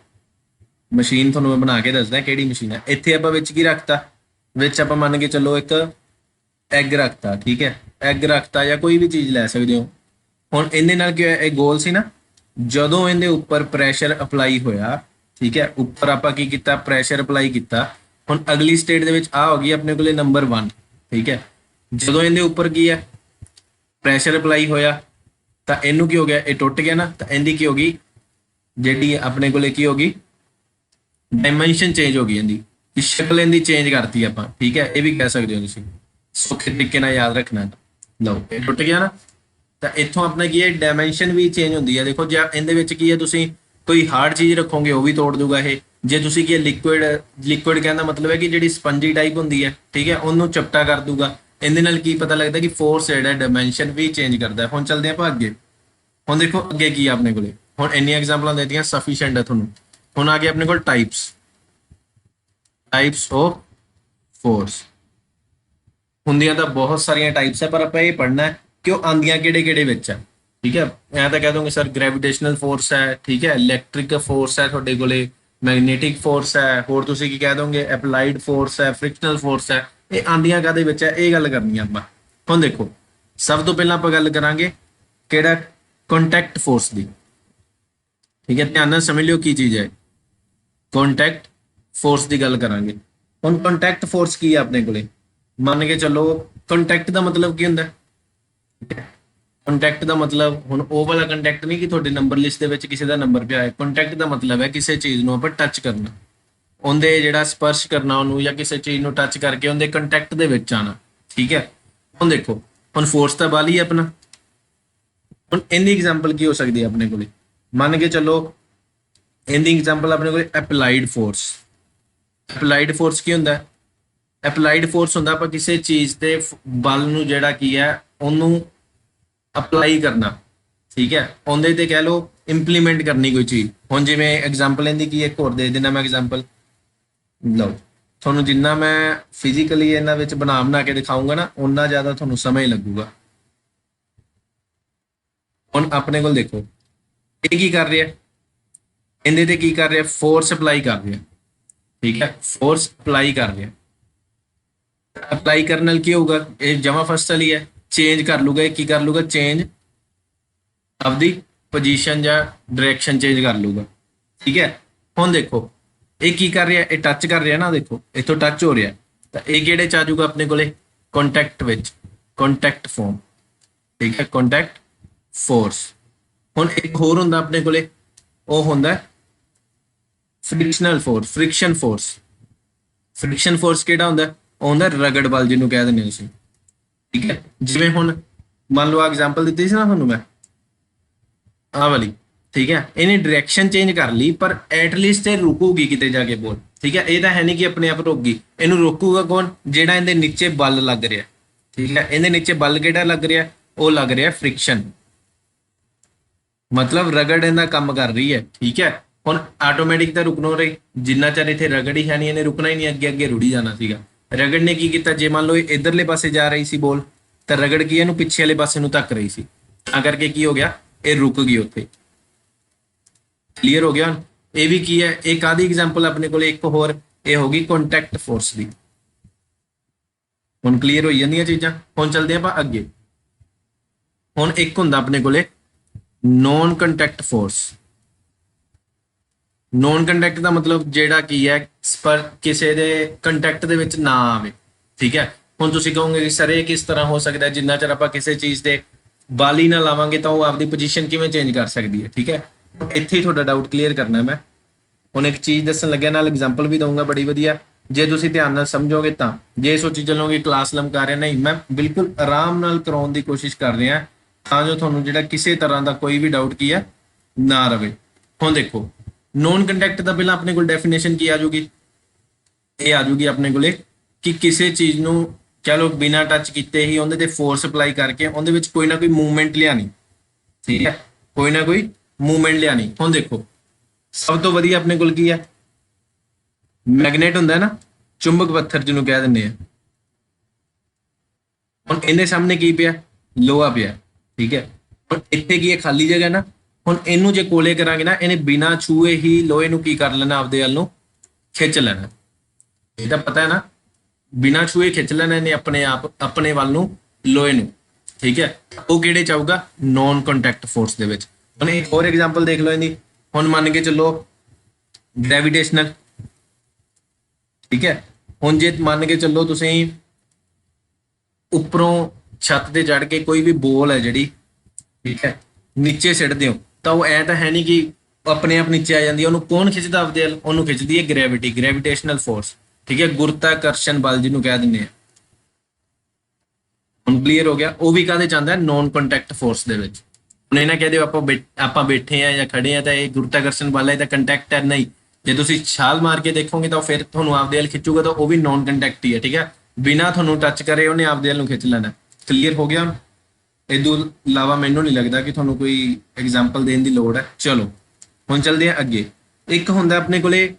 [SPEAKER 1] ਮਸ਼ੀਨ ਤੁਹਾਨੂੰ ਮੈਂ ਬਣਾ ਕੇ ਦੱਸਦਾ ਕਿਹੜੀ ਮਸ਼ੀਨ ਹੈ। ਇੱਥੇ ਆਪਾਂ ਵਿੱਚ ਕੀ ਰੱਖਤਾ, ਵਿੱਚ ਆਪਾਂ ਮੰਨ ਕੇ ਚੱਲੋ ਇੱਕ ਐਗ ਰੱਖਤਾ, ਠੀਕ ਹੈ, ਐਗ ਰੱਖਤਾ ਜਾਂ ਕੋਈ ਵੀ ਚੀਜ਼ ਲੈ ਸਕਦੇ ਹੋ। ਹੁਣ ਇਹਦੇ ਨਾਲ ਕੀ ਹੋਇਆ, ਇਹ ਗੋਲ ਸੀ ਨਾ, ਜਦੋਂ ਇਹਦੇ ਉੱਪਰ ਪ੍ਰੈਸ਼ਰ ਅਪਲਾਈ ਹੋਇਆ, ਠੀਕ ਹੈ, ਉੱਪਰ ਆਪਾਂ ਕੀ ਕੀਤਾ, ਪ੍ਰੈਸ਼ਰ ਅਪਲਾਈ ਕੀਤਾ। ਹੁਣ ਅਗਲੀ ਸਟੇਟ ਦੇ ਵਿੱਚ ਆ ਹੋ ਗਈ ਆਪਣੇ ਕੋਲੇ ਨੰਬਰ 1, ਠੀਕ ਹੈ। ਜਦੋਂ ਇਹਦੇ ਉੱਪਰ ਕੀ ਹੈ, ਪ੍ਰੈਸ਼ਰ ਅਪਲਾਈ ਹੋਇਆ ਤਾਂ ਇਹਨੂੰ ਕੀ ਹੋ ਗਿਆ, ਇਹ ਟੁੱਟ ਗਿਆ ਨਾ, ਤਾਂ ਇਹਦੀ ਕੀ ਹੋ ਗਈ, ਜਿਹੜੀ ਆਪਣੇ ਕੋਲੇ ਕੀ ਹੋ ਗਈ, ਡਾਇਮੈਂਸ਼ਨ ਚੇਂਜ ਹੋ ਗਈ, ਇਹਦੀ ਸ਼ਕਲ ਇਹਦੀ ਚੇਂਜ ਕਰਤੀ ਆਪਾਂ, ਠੀਕ ਹੈ। ਇਹ ਵੀ ਕਹਿ ਸਕਦੇ ਹੋ ਤੁਸੀਂ, ਸੌਖੇ ਤਰੀਕੇ ਨਾਲ ਯਾਦ ਰੱਖਣਾ। ਲਓ ਇਹ ਟੁੱਟ ਗਿਆ ਨਾ, ਤਾਂ ਇੱਥੋਂ ਆਪਣਾ ਕੀ ਹੈ, ਡਾਇਮੈਂਸ਼ਨ ਵੀ ਚੇਂਜ ਹੁੰਦੀ ਹੈ। ਦੇਖੋ ਜੇ ਇਹਦੇ ਵਿੱਚ ਕੀ ਹੈ, ਤੁਸੀਂ ਕੋਈ ਹਾਰਡ ਚੀਜ਼ ਰੱਖੋਗੇ ਉਹ ਵੀ ਤੋੜ ਦੂਗਾ ਇਹ। ਜੇ ਤੁਸੀਂ ਕੀ ਲਿਕੁਇਡ ਕਹਿਣ ਦਾ ਮਤਲਬ ਹੈ ਕਿ ਜਿਹੜੀ ਸਪੰਜੀ ਟਾਈਪ ਹੁੰਦੀ ਹੈ, ਠੀਕ ਹੈ, ਉਹਨੂੰ ਚਪਟਾ ਕਰ ਦੂਗਾ। ਇਹਦੇ ਨਾਲ ਕੀ ਪਤਾ ਲੱਗਦਾ ਕਿ ਫੋਰਸ ਜਿਹੜਾ ਡਾਇਮੈਂਸ਼ਨ ਵੀ ਚੇਂਜ ਕਰਦਾ। ਹੁਣ ਚੱਲਦੇ ਆਪਾਂ ਅੱਗੇ। ਹੁਣ ਦੇਖੋ ਅੱਗੇ ਕੀ ਆ ਆਪਣੇ ਕੋਲੇ, ਹੁਣ ਇੰਨੀਆਂ ਐਗਜ਼ਾਮਪਲਾਂ ਦੇ ਦਿੱਤੀਆਂ, ਸਫੀਸ਼ੀਐਂਟ ਹੈ ਤੁਹਾਨੂੰ। ਹੁਣ ਆ ਗਏ ਆਪਣੇ ਕੋਲ ਟਾਈਪਸ ਆਫ ਫੋਰਸ। ਹੁੰਦੀਆਂ ਤਾਂ ਬਹੁਤ ਸਾਰੀਆਂ ਟਾਈਪਸ ਹੈ, ਪਰ ਆਪਾਂ ਇਹ ਪੜ੍ਹਨਾ ਕਿ ਉਹ ਆਂਦੀਆਂ ਕਿਹੜੇ ਕਿਹੜੇ ਵਿੱਚ ਹੈ, ਠੀਕ ਹੈ। ਮੈਂ ਤਾਂ ਕਹਿ ਦੂੰਗਾ ਸਰ ਗ੍ਰੈਵਿਟੇਸ਼ਨਲ ਫੋਰਸ ਹੈ, ਠੀਕ ਹੈ, ਇਲੈਕਟ੍ਰਿਕ ਫੋਰਸ ਹੈ ਤੁਹਾਡੇ ਕੋਲੇ, ਮੈਗਨੈਟਿਕ ਫੋਰਸ ਹੈ, ਹੋਰ ਤੁਸੀਂ ਕੀ ਕਹਿ ਦੋਗੇ, ਅਪਲਾਈਡ ਫੋਰਸ ਹੈ, ਫ੍ਰਿਕਸ਼ਨਲ ਫੋਰਸ ਹੈ। ਇਹ ਆਂਦੀਆਂ ਕਾਹਦੇ ਵਿੱਚ ਹੈ, ਇਹ ਗੱਲ ਕਰਨੀ ਆਪਾਂ। ਹੁਣ ਦੇਖੋ ਸਭ ਤੋਂ ਪਹਿਲਾਂ ਆਪਾਂ ਗੱਲ ਕਰਾਂਗੇ ਕਿਹੜਾ, ਕੰਟੈਕਟ ਫੋਰਸ ਦੀ, ਠੀਕ ਹੈ। ਧਿਆਨ ਨਾਲ ਸਮਝ ਲਿਓ ਕੀ ਚੀਜ਼ ਹੈ ਕੰਟੈਕਟ ਫੋਰਸ ਦੀ ਗੱਲ ਕਰਾਂਗੇ। ਹੁਣ ਕੰਟੈਕਟ ਫੋਰਸ ਕੀ ਹੈ ਆਪਣੇ ਕੋਲੇ? ਮੰਨ ਕੇ ਚੱਲੋ ਕੰਟੈਕਟ ਦਾ ਮਤਲਬ ਕੀ ਹੁੰਦਾ? ਕੰਟੈਕਟ ਦਾ ਮਤਲਬ ਹੁਣ ਉਹ ਵਾਲਾ ਕੰਟੈਕਟ ਨਹੀਂ ਕਿ ਤੁਹਾਡੇ ਨੰਬਰ ਲਿਸਟ ਦੇ ਵਿੱਚ ਕਿਸੇ ਦਾ ਨੰਬਰ ਪਿਆ ਹੈ। ਕੰਟੈਕਟ ਦਾ ਮਤਲਬ ਹੈ ਕਿਸੇ ਚੀਜ਼ ਨੂੰ ਆਪਾਂ ਟੱਚ ਕਰਨਾ, ਉਹਦੇ ਜਿਹੜਾ ਸਪਰਸ਼ ਕਰਨਾ ਉਹਨੂੰ, ਜਾਂ ਕਿਸੇ ਚੀਜ਼ ਨੂੰ ਟੱਚ ਕਰਕੇ ਉਹਦੇ ਕੰਟੈਕਟ ਦੇ ਵਿੱਚ ਆਣਾ। ਠੀਕ ਹੈ, ਹੁਣ ਦੇਖੋ ਹੁਣ ਫੋਰਸ ਤਾਂ ਬਾਲੀ ਹੈ ਆਪਣਾ। ਹੁਣ ਇਹਦੀ ਐਗਜ਼ਾਮਪਲ ਕੀ ਹੋ ਸਕਦੀ ਹੈ ਆਪਣੇ ਕੋਲੇ? ਮੰਨ ਕੇ ਚੱਲੋ ਇਹਦੀ ਐਗਜ਼ਾਮਪਲ ਆਪਣੇ ਕੋਲੇ ਅਪਲਾਈਡ ਫੋਰਸ। ਅਪਲਾਈਡ ਫੋਰਸ ਕੀ ਹੁੰਦਾ? ਅਪਲਾਈਡ ਫੋਰਸ ਹੁੰਦਾ ਆਪਾਂ ਕਿਸੇ ਚੀਜ਼ ਤੇ ਬਲ ਨੂੰ ਜਿਹੜਾ ਕੀ ਹੈ ਉਹਨੂੰ ਅਪਲਾਈ ਕਰਨਾ। ਠੀਕ ਹੈ, ਉਹਦੇ ਤੇ ਕਹਿ ਲਓ ਇੰਪਲੀਮੈਂਟ ਕਰਨੀ ਕੋਈ ਚੀਜ਼। ਹੁਣ ਜਿਵੇਂ ਐਗਜ਼ਾਮਪਲ ਇਹਦੀ ਕੀ ਇੱਕ ਹੋਰ ਦੇ ਦੇਣਾ ਮੈਂ ਐਗਜ਼ਾਮਪਲ। ਲਓ, ਤੁਹਾਨੂੰ ਜਿੰਨਾ ਮੈਂ ਫਿਜ਼ੀਕਲੀ ਇਹਨਾਂ ਵਿੱਚ ਬਣਾ ਕੇ ਦਿਖਾਊਂਗਾ ਨਾ, ਉਨਾ ਜ਼ਿਆਦਾ ਤੁਹਾਨੂੰ ਸਮਝ ਲੱਗੂਗਾ। ਹੁਣ ਆਪਣੇ ਕੋਲ ਦੇਖੋ ਇਹ ਕੀ ਕਰ ਰਿਹਾ, ਇਹਦੇ ਤੇ ਕੀ ਕਰ ਰਿਹਾ? ਫੋਰਸ ਅਪਲਾਈ ਕਰ ਰਿਹਾ। ਠੀਕ ਹੈ, ਫੋਰਸ ਅਪਲਾਈ ਕਰ ਰਿਹਾ। ਅਪਲਾਈ ਕਰਨ ਨਾਲ ਕੀ ਹੋਊਗਾ? ਇਹ ਜਮਾ ਫਸਟ ਵਾਲੀ ਹੈ, ਚੇਂਜ ਕਰ ਲੂਗਾ। ਇਹ ਕੀ ਕਰ ਲੂਗਾ? ਚੇਂਜ ਆਪਦੀ ਪੋਜੀਸ਼ਨ ਜਾਂ ਡਾਇਰੈਕਸ਼ਨ ਚੇਂਜ ਕਰ ਲੂਗਾ। ਠੀਕ ਹੈ, ਹੁਣ ਦੇਖੋ ਇਹ ਕੀ ਕਰ ਰਿਹਾ? ਇਹ ਟੱਚ ਕਰ ਰਿਹਾ ਨਾ, ਦੇਖੋ ਇੱਥੋਂ ਟੱਚ ਹੋ ਰਿਹਾ, ਤਾਂ ਇਹ ਕਿਹੜੇ ਚ ਆ ਜਾਊਗਾ ਆਪਣੇ ਕੋਲੇ? ਕੰਟੈਕਟ ਵਿੱਚ, ਕੰਟੈਕਟ ਫੋਰਮ। ਠੀਕ ਹੈ, ਕੰਟੈਕਟ ਫੋਰਸ। ਹੁਣ ਇੱਕ ਹੋਰ ਹੁੰਦਾ ਆਪਣੇ ਕੋਲੇ, ਉਹ ਹੁੰਦਾ frictional force, friction force. Friction force ਕਿਹੜਾ ਹੁੰਦਾ? ਉਹ ਹੁੰਦਾ ਰਗੜ ਬਲ, ਜਿਹਨੂੰ ਕਹਿ ਦਿੰਦੇ ਤੁਸੀਂ। ਠੀਕ ਹੈ, ਜਿਵੇਂ ਹੁਣ ਮੰਨ ਲਓ ਐਗਜ਼ਾਮਪਲ ਦਿੱਤੀ ਸੀ ਨਾ ਤੁਹਾਨੂੰ ਮੈਂ, ਆਹ ਵਾਲੀ। ਠੀਕ ਹੈ, ਇਹਨੇ ਡਾਇਰੈਕਸ਼ਨ ਚੇਂਜ ਕਰ ਲਈ, ਪਰ ਐਟਲੀਸਟ ਇਹ ਰੁਕੂਗੀ ਕਿਤੇ ਜਾ ਕੇ ਬੋਲ। ਠੀਕ ਹੈ, ਇਹ ਤਾਂ ਹੈ ਨਹੀਂ ਕਿ ਆਪਣੇ ਆਪ ਰੁਕ ਗਈ। ਇਹਨੂੰ ਰੋਕੂਗਾ ਕੌਣ? ਜਿਹੜਾ ਇਹਦੇ ਨੀਚੇ ਬਲ ਲੱਗ ਰਿਹਾ। ਠੀਕ ਹੈ, ਇਹਦੇ ਨੀਚੇ ਬਲ ਕਿਹੜਾ ਲੱਗ ਰਿਹਾ? ਉਹ ਲੱਗ ਰਿਹਾ ਫ੍ਰਿਕਸ਼ਨ, ਮਤਲਬ ਰਗੜ ਇਹਦਾ ਕੰਮ ਕਰ ਰਹੀ ਹੈ। ਠੀਕ ਹੈ, ਹੁਣ ਆਟੋਮੈਟਿਕ ਤਾਂ ਰੁਕ ਨਹੀਂ ਰਹੀ, ਜਿੰਨਾ ਚਿਰ ਇੱਥੇ ਰਗੜ ਹੀ ਹੈ ਨਹੀਂ ਇਹਨੇ ਰੁਕਣਾ ਹੀ ਨਹੀਂ, ਅੱਗੇ ਅੱਗੇ ਰੁੜੀ ਜਾਣਾ ਸੀਗਾ। ਰਗੜ ਨੇ ਕੀ ਕੀਤਾ? ਜੇ ਮੰਨ ਲਓ ਇਹ ਇਧਰਲੇ ਪਾਸੇ ਜਾ ਰਹੀ ਸੀ ਬੋਲ, ਤਾਂ ਰਗੜ ਕੀ ਇਹਨੂੰ ਪਿੱਛੇ ਵਾਲੇ ਪਾਸੇ ਨੂੰ ਧੱਕ ਰਹੀ ਸੀ, ਤਾਂ ਕਰਕੇ ਕੀ ਹੋ ਗਿਆ? ਇਹ ਰੁਕ ਗਈ ਉੱਥੇ। ਕਲੀਅਰ ਹੋ ਗਿਆ? ਇਹ ਵੀ ਕੀ ਹੈ? ਇਹ ਕਾਦੀ ਐਗਜ਼ਾਮਪਲ ਆਪਣੇ ਕੋਲ ਇੱਕ ਹੋਰ, ਇਹ ਹੋਗੀ ਕੰਟੈਕਟ ਫੋਰਸ ਦੀ। ਹੁਣ ਕਲੀਅਰ ਹੋਈ ਜਾਂਦੀਆਂ ਚੀਜ਼ਾਂ। ਹੁਣ ਚੱਲਦੇ ਆਪਾਂ ਅੱਗੇ। ਹੁਣ ਇੱਕ ਹੁੰਦਾ ਆਪਣੇ ਕੋਲੇ non contact force. Non contact ਦਾ ਮਤਲਬ ਜਿਹੜਾ ਕੀ ਹੈ ਪਰ ਕਿਸੇ ਦੇ ਕੰਟੈਕਟ ਦੇ ਵਿੱਚ ਨਾ ਆਵੇ। ਠੀਕ ਹੈ, ਹੁਣ ਤੁਸੀਂ ਕਹੋਗੇ ਕਿ ਸਰ ਇਹ ਕਿਸ ਤਰ੍ਹਾਂ ਹੋ ਸਕਦਾ? ਜਿੰਨਾ ਚਿਰ ਆਪਾਂ ਕਿਸੇ ਚੀਜ਼ ਤੇ ਬਲ ਹੀ ਨਾ ਲਾਵਾਂਗੇ ਤਾਂ ਉਹ ਆਪਦੀ ਪੋਜੀਸ਼ਨ ਕਿਵੇਂ ਚੇਂਜ ਕਰ ਸਕਦੀ ਹੈ? ਠੀਕ ਹੈ, ਇੱਥੇ ਹੀ ਤੁਹਾਡਾ ਡਾਊਟ ਕਲੀਅਰ ਕਰਨਾ ਮੈਂ। ਹੁਣ ਇੱਕ ਚੀਜ਼ ਦੱਸਣ ਲੱਗਿਆ, ਨਾਲ ਐਗਜ਼ਾਮਪਲ ਵੀ ਦਊਂਗਾ ਬੜੀ ਵਧੀਆ। ਜੇ ਤੁਸੀਂ ਧਿਆਨ ਨਾਲ ਸਮਝੋਗੇ ਤਾਂ, ਜੇ ਸੋਚੀ ਚੱਲੋਗੇ ਕਲਾਸ ਲਮਕਾ ਰਿਹਾ, ਨਹੀਂ, ਮੈਂ ਬਿਲਕੁਲ ਆਰਾਮ ਨਾਲ ਕਰਾਉਣ ਦੀ ਕੋਸ਼ਿਸ਼ ਕਰ ਰਿਹਾ ਤਾਂ ਜੋ ਤੁਹਾਨੂੰ ਜਿਹੜਾ ਕਿਸੇ ਤਰ੍ਹਾਂ ਦਾ ਕੋਈ ਵੀ ਡਾਊਟ ਕੀ ਹੈ ਨਾ ਰਵੇ। ਹੁਣ ਦੇਖੋ ਨੋਨ ਕੰਟੈਕਟ ਦਾ ਪਹਿਲਾਂ ਆਪਣੇ ਕੋਲ ਡੈਫੀਨੇਸ਼ਨ ਕੀ ਆ ਜੂਗੀ? ਇਹ ਆ ਜੂਗੀ ਆਪਣੇ ਕੋਲੇ ਕਿ ਕਿਸੇ ਚੀਜ਼ ਨੂੰ ਕਹ ਲਓ ਬਿਨਾਂ ਟੱਚ ਕੀਤੇ ਹੀ ਉਹਦੇ ਤੇ ਫੋਰਸ ਅਪਲਾਈ ਕਰਕੇ ਉਹਦੇ ਵਿੱਚ ਕੋਈ ਨਾ ਕੋਈ ਮੂਵਮੈਂਟ ਲਿਆਣੀ। ਠੀਕ ਹੈ, ਕੋਈ ਨਾ ਕੋਈ ਮੂਵਮੈਂਟ ਲਿਆਣੀ। ਹੁਣ ਦੇਖੋ ਸਭ ਤੋਂ ਵਧੀਆ ਆਪਣੇ ਕੋਲ ਕੀ ਹੈ? ਮੈਗਨੇਟ ਹੁੰਦਾ ਨਾ, ਚੁੰਬਕ ਪੱਥਰ ਜਿਹਨੂੰ ਕਹਿ ਦਿੰਦੇ ਆ। ਹੁਣ ਇਹਦੇ ਸਾਹਮਣੇ ਕੀ ਪਿਆ? ਲੋਹਾ ਪਿਆ। ਠੀਕ ਹੈ, ਹੁਣ ਇੱਥੇ ਕੀ ਹੈ? ਖਾਲੀ ਜਗ੍ਹਾ ਨਾ। ਹੁਣ ਇਹਨੂੰ ਜੇ ਕੋਲੇ ਕਰਾਂਗੇ ਨਾ, ਇਹਨੇ ਬਿਨਾਂ ਛੂਏ ਹੀ ਲੋਹੇ ਨੂੰ ਕੀ ਕਰ ਲੈਣਾ? ਆਪਦੇ ਵੱਲ ਨੂੰ ਖਿੱਚ ਲੈਣਾ। ਇਹ ਤਾਂ ਪਤਾ ਹੈ ਨਾ, ਬਿਨਾਂ ਛੂਏ ਖਿੱਚ ਲੈਣਾ ਇਹਨੇ ਆਪਣੇ ਆਪ, ਆਪਣੇ ਵੱਲ ਨੂੰ ਲੋਹੇ ਨੂੰ। ਠੀਕ ਹੈ, ਉਹ ਕਿਹੜੇ ਚ ਆਊਗਾ? ਨੋਨ ਕੰਟੈਕਟ ਫੋਰਸ ਦੇ ਵਿੱਚ। ਹੁਣ ਇੱਕ ਹੋਰ ਐਗਜ਼ਾਮਪਲ ਦੇਖ ਲਓ ਇਹਦੀ। ਹੁਣ ਮੰਨ ਕੇ ਚੱਲੋ ਗ੍ਰੈਵਿਟੇਸ਼ਨਲ। ਠੀਕ ਹੈ, ਹੁਣ ਜੇ ਮੰਨ ਕੇ ਚੱਲੋ ਤੁਸੀਂ ਉੱਪਰੋਂ ਛੱਤ ਤੇ ਚੜ ਕੇ ਕੋਈ ਵੀ ਬੋਲ ਹੈ ਜਿਹੜੀ, ਠੀਕ ਹੈ, ਨੀਚੇ ਸਿੱਟਦੇ ਹੋ, ਤਾਂ ਉਹ ਐ ਤਾਂ ਹੈ ਨਹੀਂ ਕਿ ਆਪਣੇ ਆਪ ਨੀਚੇ ਆ ਜਾਂਦੀ ਹੈ। ਉਹਨੂੰ ਕੌਣ ਖਿੱਚਦਾ? ਆਪਦੇ ਵੱਲ ਉਹਨੂੰ ਖਿੱਚਦੀ ਹੈ ਗ੍ਰੈਵਿਟੀ, ਗ੍ਰੈਵਿਟੇਸ਼ਨਲ ਫੋਰਸ। ਠੀਕ ਹੈ, ਗੁਰਤਾਕਰਸ਼ਣ ਬਲ ਜਿਹਨੂੰ ਕਹਿ ਦਿੰਦੇ ਆ। ਹੁਣ ਕਲੀਅਰ ਹੋ ਗਿਆ? ਉਹ ਵੀ ਕਾਹਦੇ ਚ ਆਉਂਦਾ? ਨੋਨ ਕੰਟੈਕਟ ਫੋਰਸ ਦੇ ਵਿੱਚ। ਹੁਣ ਇਹ ਨਾ ਕਹਿ ਦਿਓ ਆਪਾਂ ਬੈਠੇ ਆ ਜਾਂ ਖੜੇ ਆ ਤਾਂ ਇਹ ਗੁਰਤਾਕਰਸ਼ਣ ਬਲ ਹੈ ਤਾਂ ਕੰਟੈਕਟ ਹੈ, ਨਹੀਂ। ਜੇ ਤੁਸੀਂ ਛਾਲ ਮਾਰ ਕੇ ਦੇਖੋਗੇ ਤਾਂ ਫਿਰ ਤੁਹਾਨੂੰ ਆਪਦੇ ਵੱਲ ਖਿੱਚੂਗਾ, ਤਾਂ ਉਹ ਵੀ ਨੋਨ ਕੰਟੈਕਟ ਹੀ ਹੈ। ਠੀਕ ਹੈ, ਬਿਨਾਂ ਤੁਹਾਨੂੰ ਟੱਚ ਕਰੇ ਉਹਨੇ ਆਪਦੇ ਵੱਲ ਨੂੰ ਖਿੱਚ ਲੈਣਾ। ਕਲੀਅਰ ਹੋ ਗਿਆ? ਇਹਦੋਂ ਇਲਾਵਾ ਮੈਨੂੰ ਨਹੀਂ ਲੱਗਦਾ ਕਿ ਤੁਹਾਨੂੰ ਕੋਈ ਐਗਜ਼ਾਮਪਲ ਦੇਣ ਦੀ ਲੋੜ ਹੈ। ਚਲੋ ਹੁਣ ਚੱਲਦੇ ਹਾਂ ਅੱਗੇ। ਇੱਕ ਹੁੰਦਾ ਆਪਣੇ ਕੋਲੇ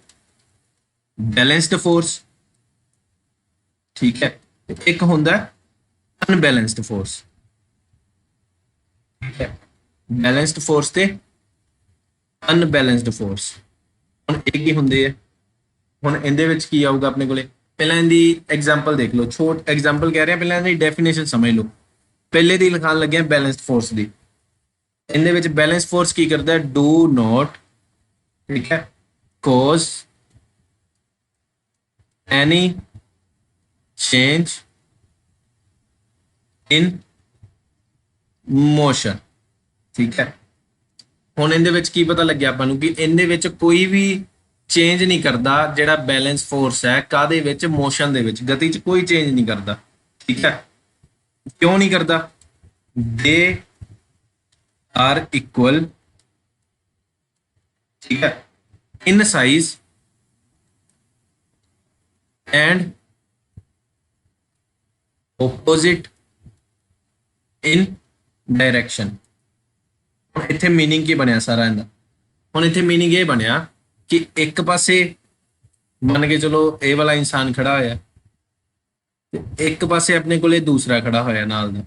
[SPEAKER 1] ਬੈਲੈਂਸਡ ਫੋਰਸ। ਠੀਕ ਹੈ, ਇੱਕ ਹੁੰਦਾ ਅਨਬੈਲੈਂਸਡ ਫੋਰਸ। ਠੀਕ ਹੈ, ਬੈਲੈਂਸਡ ਫੋਰਸ ਤੇ ਅਨਬੈਲੈਂਸਡ ਫੋਰਸ। ਹੁਣ ਇਹ ਕੀ ਹੁੰਦੇ ਆ? ਹੁਣ ਇਹਦੇ ਵਿੱਚ ਕੀ ਆਊਗਾ ਆਪਣੇ ਕੋਲੇ? ਪਹਿਲਾਂ ਇਹਦੀ ਐਗਜ਼ਾਮਪਲ ਦੇਖ ਲਓ। ਛੋਟ ਐਗਜ਼ਾਮਪਲ ਕਹਿ ਰਿਹਾ, ਪਹਿਲਾਂ ਇਹਦੀ ਡੈਫੀਨੇਸ਼ਨ ਸਮਝ ਲਓ। ਪਹਿਲੇ ਦੀ ਲਿਖਾਣ ਲੱਗਿਆ ਬੈਲੈਂਸਡ ਫੋਰਸ ਦੀ। ਇਹਦੇ ਵਿੱਚ ਬੈਲੈਂਸ ਫੋਰਸ ਕੀ ਕਰਦਾ? ਡੂ ਨੋਟ, ਠੀਕ ਹੈ, cause any change in motion। ਠੀਕ ਹੈ, ਹੁਣ ਇਹਦੇ ਵਿੱਚ ਕੀ ਪਤਾ ਲੱਗਿਆ ਆਪਾਂ ਨੂੰ ਕਿ ਇਹਦੇ ਵਿੱਚ ਕੋਈ ਵੀ ਚੇਂਜ ਨਹੀਂ ਕਰਦਾ ਜਿਹੜਾ ਬੈਲੈਂਸ ਫੋਰਸ ਹੈ ਕਾਦੇ ਵਿੱਚ, ਮੋਸ਼ਨ ਦੇ ਵਿੱਚ, ਗਤੀ 'ਚ ਕੋਈ ਚੇਂਜ ਨਹੀਂ ਕਰਦਾ। ਠੀਕ ਹੈ, ਕਿਉਂ ਨਹੀਂ ਕਰਦਾ? ਦੇ ਆਰ ਇਕੁਅਲ, ਠੀਕ ਹੈ, in size and opposite in direction। ਹੁਣ ਇੱਥੇ ਮੀਨਿੰਗ ਕੀ ਬਣਿਆ ਸਾਰਾ ਇਹਦਾ? ਹੁਣ ਇੱਥੇ ਮੀਨਿੰਗ ਇਹ ਬਣਿਆ ਕਿ ਇੱਕ ਪਾਸੇ ਮੰਨ ਕੇ ਚਲੋ ਇਹ ਵਾਲਾ ਇਨਸਾਨ ਖੜਾ ਹੋਇਆ ਤੇ ਇੱਕ ਪਾਸੇ ਆਪਣੇ ਕੋਲੇ ਦੂਸਰਾ ਖੜਾ ਹੋਇਆ ਨਾਲ ਦਾ।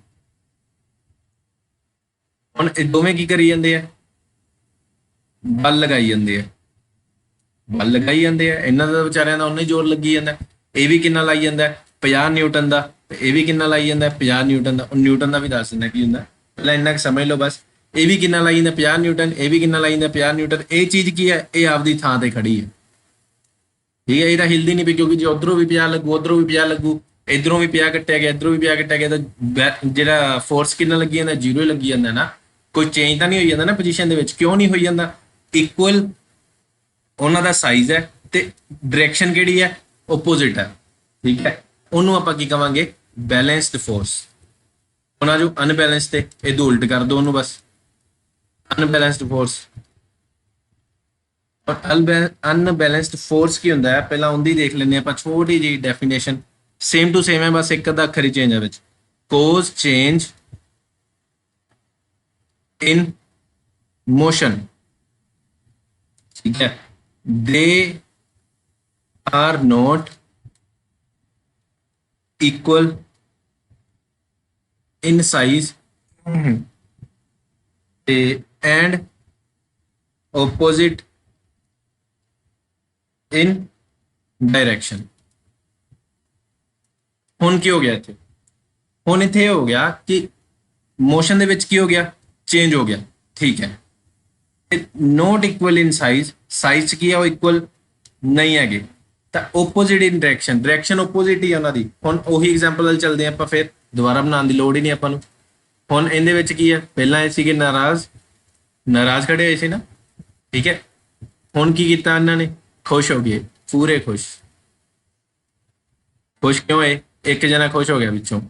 [SPEAKER 1] ਹੁਣ ਇਹ ਦੋਵੇਂ ਕੀ ਕਰੀ ਜਾਂਦੇ ਆ? ਬਲ ਲਗਾਈ ਜਾਂਦੇ ਆ, ਬਲ ਲਗਾਈ ਜਾਂਦੇ ਆ। ਇਹਨਾਂ ਦਾ ਵਿਚਾਰਿਆਂ ਦਾ ਉਨਾ ਹੀ ਜ਼ੋਰ ਲੱਗੀ ਜਾਂਦਾ। ਇਹ ਵੀ ਕਿੰਨਾ ਲਾਈ ਜਾਂਦਾ? 50 ਨਿਊਟਨ ਦਾ। ਤੇ ਇਹ ਵੀ ਕਿੰਨਾ ਲਾਈ ਜਾਂਦਾ? 50 ਨਿਊਟਨ ਦਾ। ਉਹ ਨਿਊਟਨ ਦਾ ਵੀ ਦੱਸ ਦਿੰਦਾ ਕੀ ਹੁੰਦਾ, ਪਹਿਲਾਂ ਇੰਨਾ ਕੁ ਸਮਝ ਲਓ ਬਸ। ਇਹ ਵੀ ਕਿੰਨਾ ਲਾਈ ਜਾਂਦਾ? 50 ਨਿਊਟਨ। ਇਹ ਵੀ ਕਿੰਨਾ ਲਾਈ ਜਾਂਦਾ? 50 ਨਿਊਟਨ। ਇਹ ਚੀਜ਼ ਕੀ ਹੈ? ਇਹ ਆਪਦੀ ਥਾਂ ਤੇ ਖੜੀ ਹੈ। ਠੀਕ ਹੈ, ਇਹ ਤਾਂ ਹਿਲਦੀ ਨਹੀਂ ਪਈ ਕਿਉਂਕਿ ਜੇ ਉਧਰੋਂ ਵੀ 50 ਲੱਗੂ, ਉਧਰੋਂ ਵੀ 50 ਲੱਗੂ, ਇਧਰੋਂ ਵੀ 50 ਕੱਟਿਆ ਗਿਆ, ਇਧਰੋਂ ਵੀ 50 ਕੱਟਿਆ ਗਿਆ, ਤਾਂ ਜਿਹੜਾ ਫੋਰਸ ਕਿੰਨਾ ਲੱਗੀ ਜਾਂਦਾ? ਜ਼ੀਰੋ ਹੀ ਲੱਗੀ ਜਾਂਦਾ ਨਾ। ਕੋਈ ਚੇਂਜ ਤਾਂ ਨਹੀਂ ਹੋਈ ਜਾਂਦਾ ਨਾ ਪੋਜੀਸ਼ਨ ਦੇ ਵਿੱਚ। ਕਿਉਂ ਨਹੀਂ ਹੋਈ ਜਾਂਦਾ? ਇਕੁਅਲ ਉਹਨਾਂ ਦਾ ਸਾਈਜ਼ ਹੈ ਤੇ ਡਾਇਰੈਕਸ਼ਨ ਕਿਹੜੀ ਹੈ? ਓਪੋਜ਼ਿਟ ਹੈ। ਠੀਕ ਹੈ, ਉਹਨੂੰ ਆਪਾਂ ਕੀ ਕਵਾਂਗੇ? Balanced force. ਉਹਨਾਂ ਜੋ ਅਨਬੈਲੈਂਸ ਤੇ ਇਹਦੇ ਉਲਟ ਕਰ ਦੋ ਉਹਨੂੰ ਬਸ, ਅਨਬੈਲੈਂਸਡ ਫੋਰਸ। ਔਰ ਅਨਬੈਲੈਂਸਡ ਫੋਰਸ ਕੀ ਹੁੰਦਾ ਹੈ ਪਹਿਲਾਂ ਉਹਦੀ ਦੇਖ ਲੈਂਦੇ ਆਪਾਂ, ਛੋਟੀ ਜਿਹੀ ਡੈਫੀਨੇਸ਼ਨ। ਸੇਮ ਟੂ ਸੇਮ ਹੈ, ਬਸ ਇੱਕ ਅੱਧਾ ਅੱਖਰ ਹੀ ਚੇਂਜ ਹੈ ਵਿੱਚ। Cause change in motion. ਠੀਕ ਹੈ, they are not equal in size and opposite in direction। ਹੁਣ ਕੀ ਹੋ ਗਿਆ ਇੱਥੇ? ਹੁਣ ਇੱਥੇ ਇਹ ਹੋ ਗਿਆ ਕਿ ਮੋਸ਼ਨ ਦੇ ਵਿੱਚ ਕੀ ਹੋ ਗਿਆ? ਚੇਂਜ ਹੋ ਗਿਆ। ਠੀਕ ਹੈ, not equal in size. Size ਕੀ ਹੈ? ਉਹ ਇਕੁਅਲ ਨਹੀਂ ਹੈਗੇ। ਤਾਂ ਓਪੋਜ਼ਿਟ ਇਨ ਡਾਇਰੈਕਸ਼ਨ, ਡਾਇਰੈਕਸ਼ਨ ਓਪੋਜ਼ਿਟ ਹੀ ਹੈ ਉਹਨਾਂ ਦੀ। ਹੁਣ ਉਹੀ ਐਗਜ਼ਾਮਪਲ ਨਾਲ ਚੱਲਦੇ ਆਪਾਂ, ਫਿਰ ਦੁਬਾਰਾ ਬਣਾਉਣ ਦੀ ਲੋੜ ਹੀ ਨਹੀਂ ਆਪਾਂ ਨੂੰ। ਹੁਣ ਇਹਦੇ ਵਿੱਚ ਕੀ ਹੈ? ਪਹਿਲਾਂ ਇਹ ਸੀਗੇ ਨਾਰਾਜ਼, ਨਾਰਾਜ਼ ਖੜੇ ਹੋਏ ਸੀ ਨਾ। ਠੀਕ ਹੈ, ਹੁਣ ਕੀ ਕੀਤਾ ਇਹਨਾਂ ਨੇ? ਖੁਸ਼ ਹੋ ਗਏ, ਪੂਰੇ ਖੁਸ਼। ਖੁਸ਼ ਕਿਉਂ ਹੋਏ? ਇੱਕ ਜਣਾ ਖੁਸ਼ ਹੋ ਗਿਆ ਵਿੱਚੋਂ।